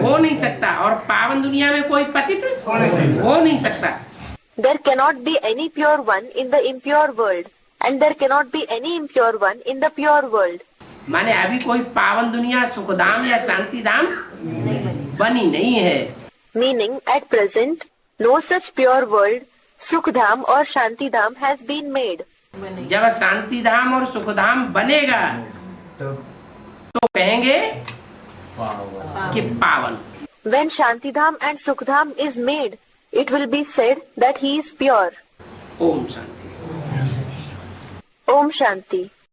हो नहीं सकता और पावन दुनिया में कोई पतित हो नहीं सकता। There cannot be any pure one in the impure world, and there cannot be any impure one in the pure world. माने अभी कोई पावन दुनिया सुखधाम या शांति धाम बनी नहीं है। Meaning, at present, no such pure world, Sukhdham or Shantidham has been made. जब शांति धाम और सुखधाम बनेगा तो कहेंगे कि पावन। When Shantidham and Sukhdham is made, it will be said that he is pure. Om Shanti. Om Shanti.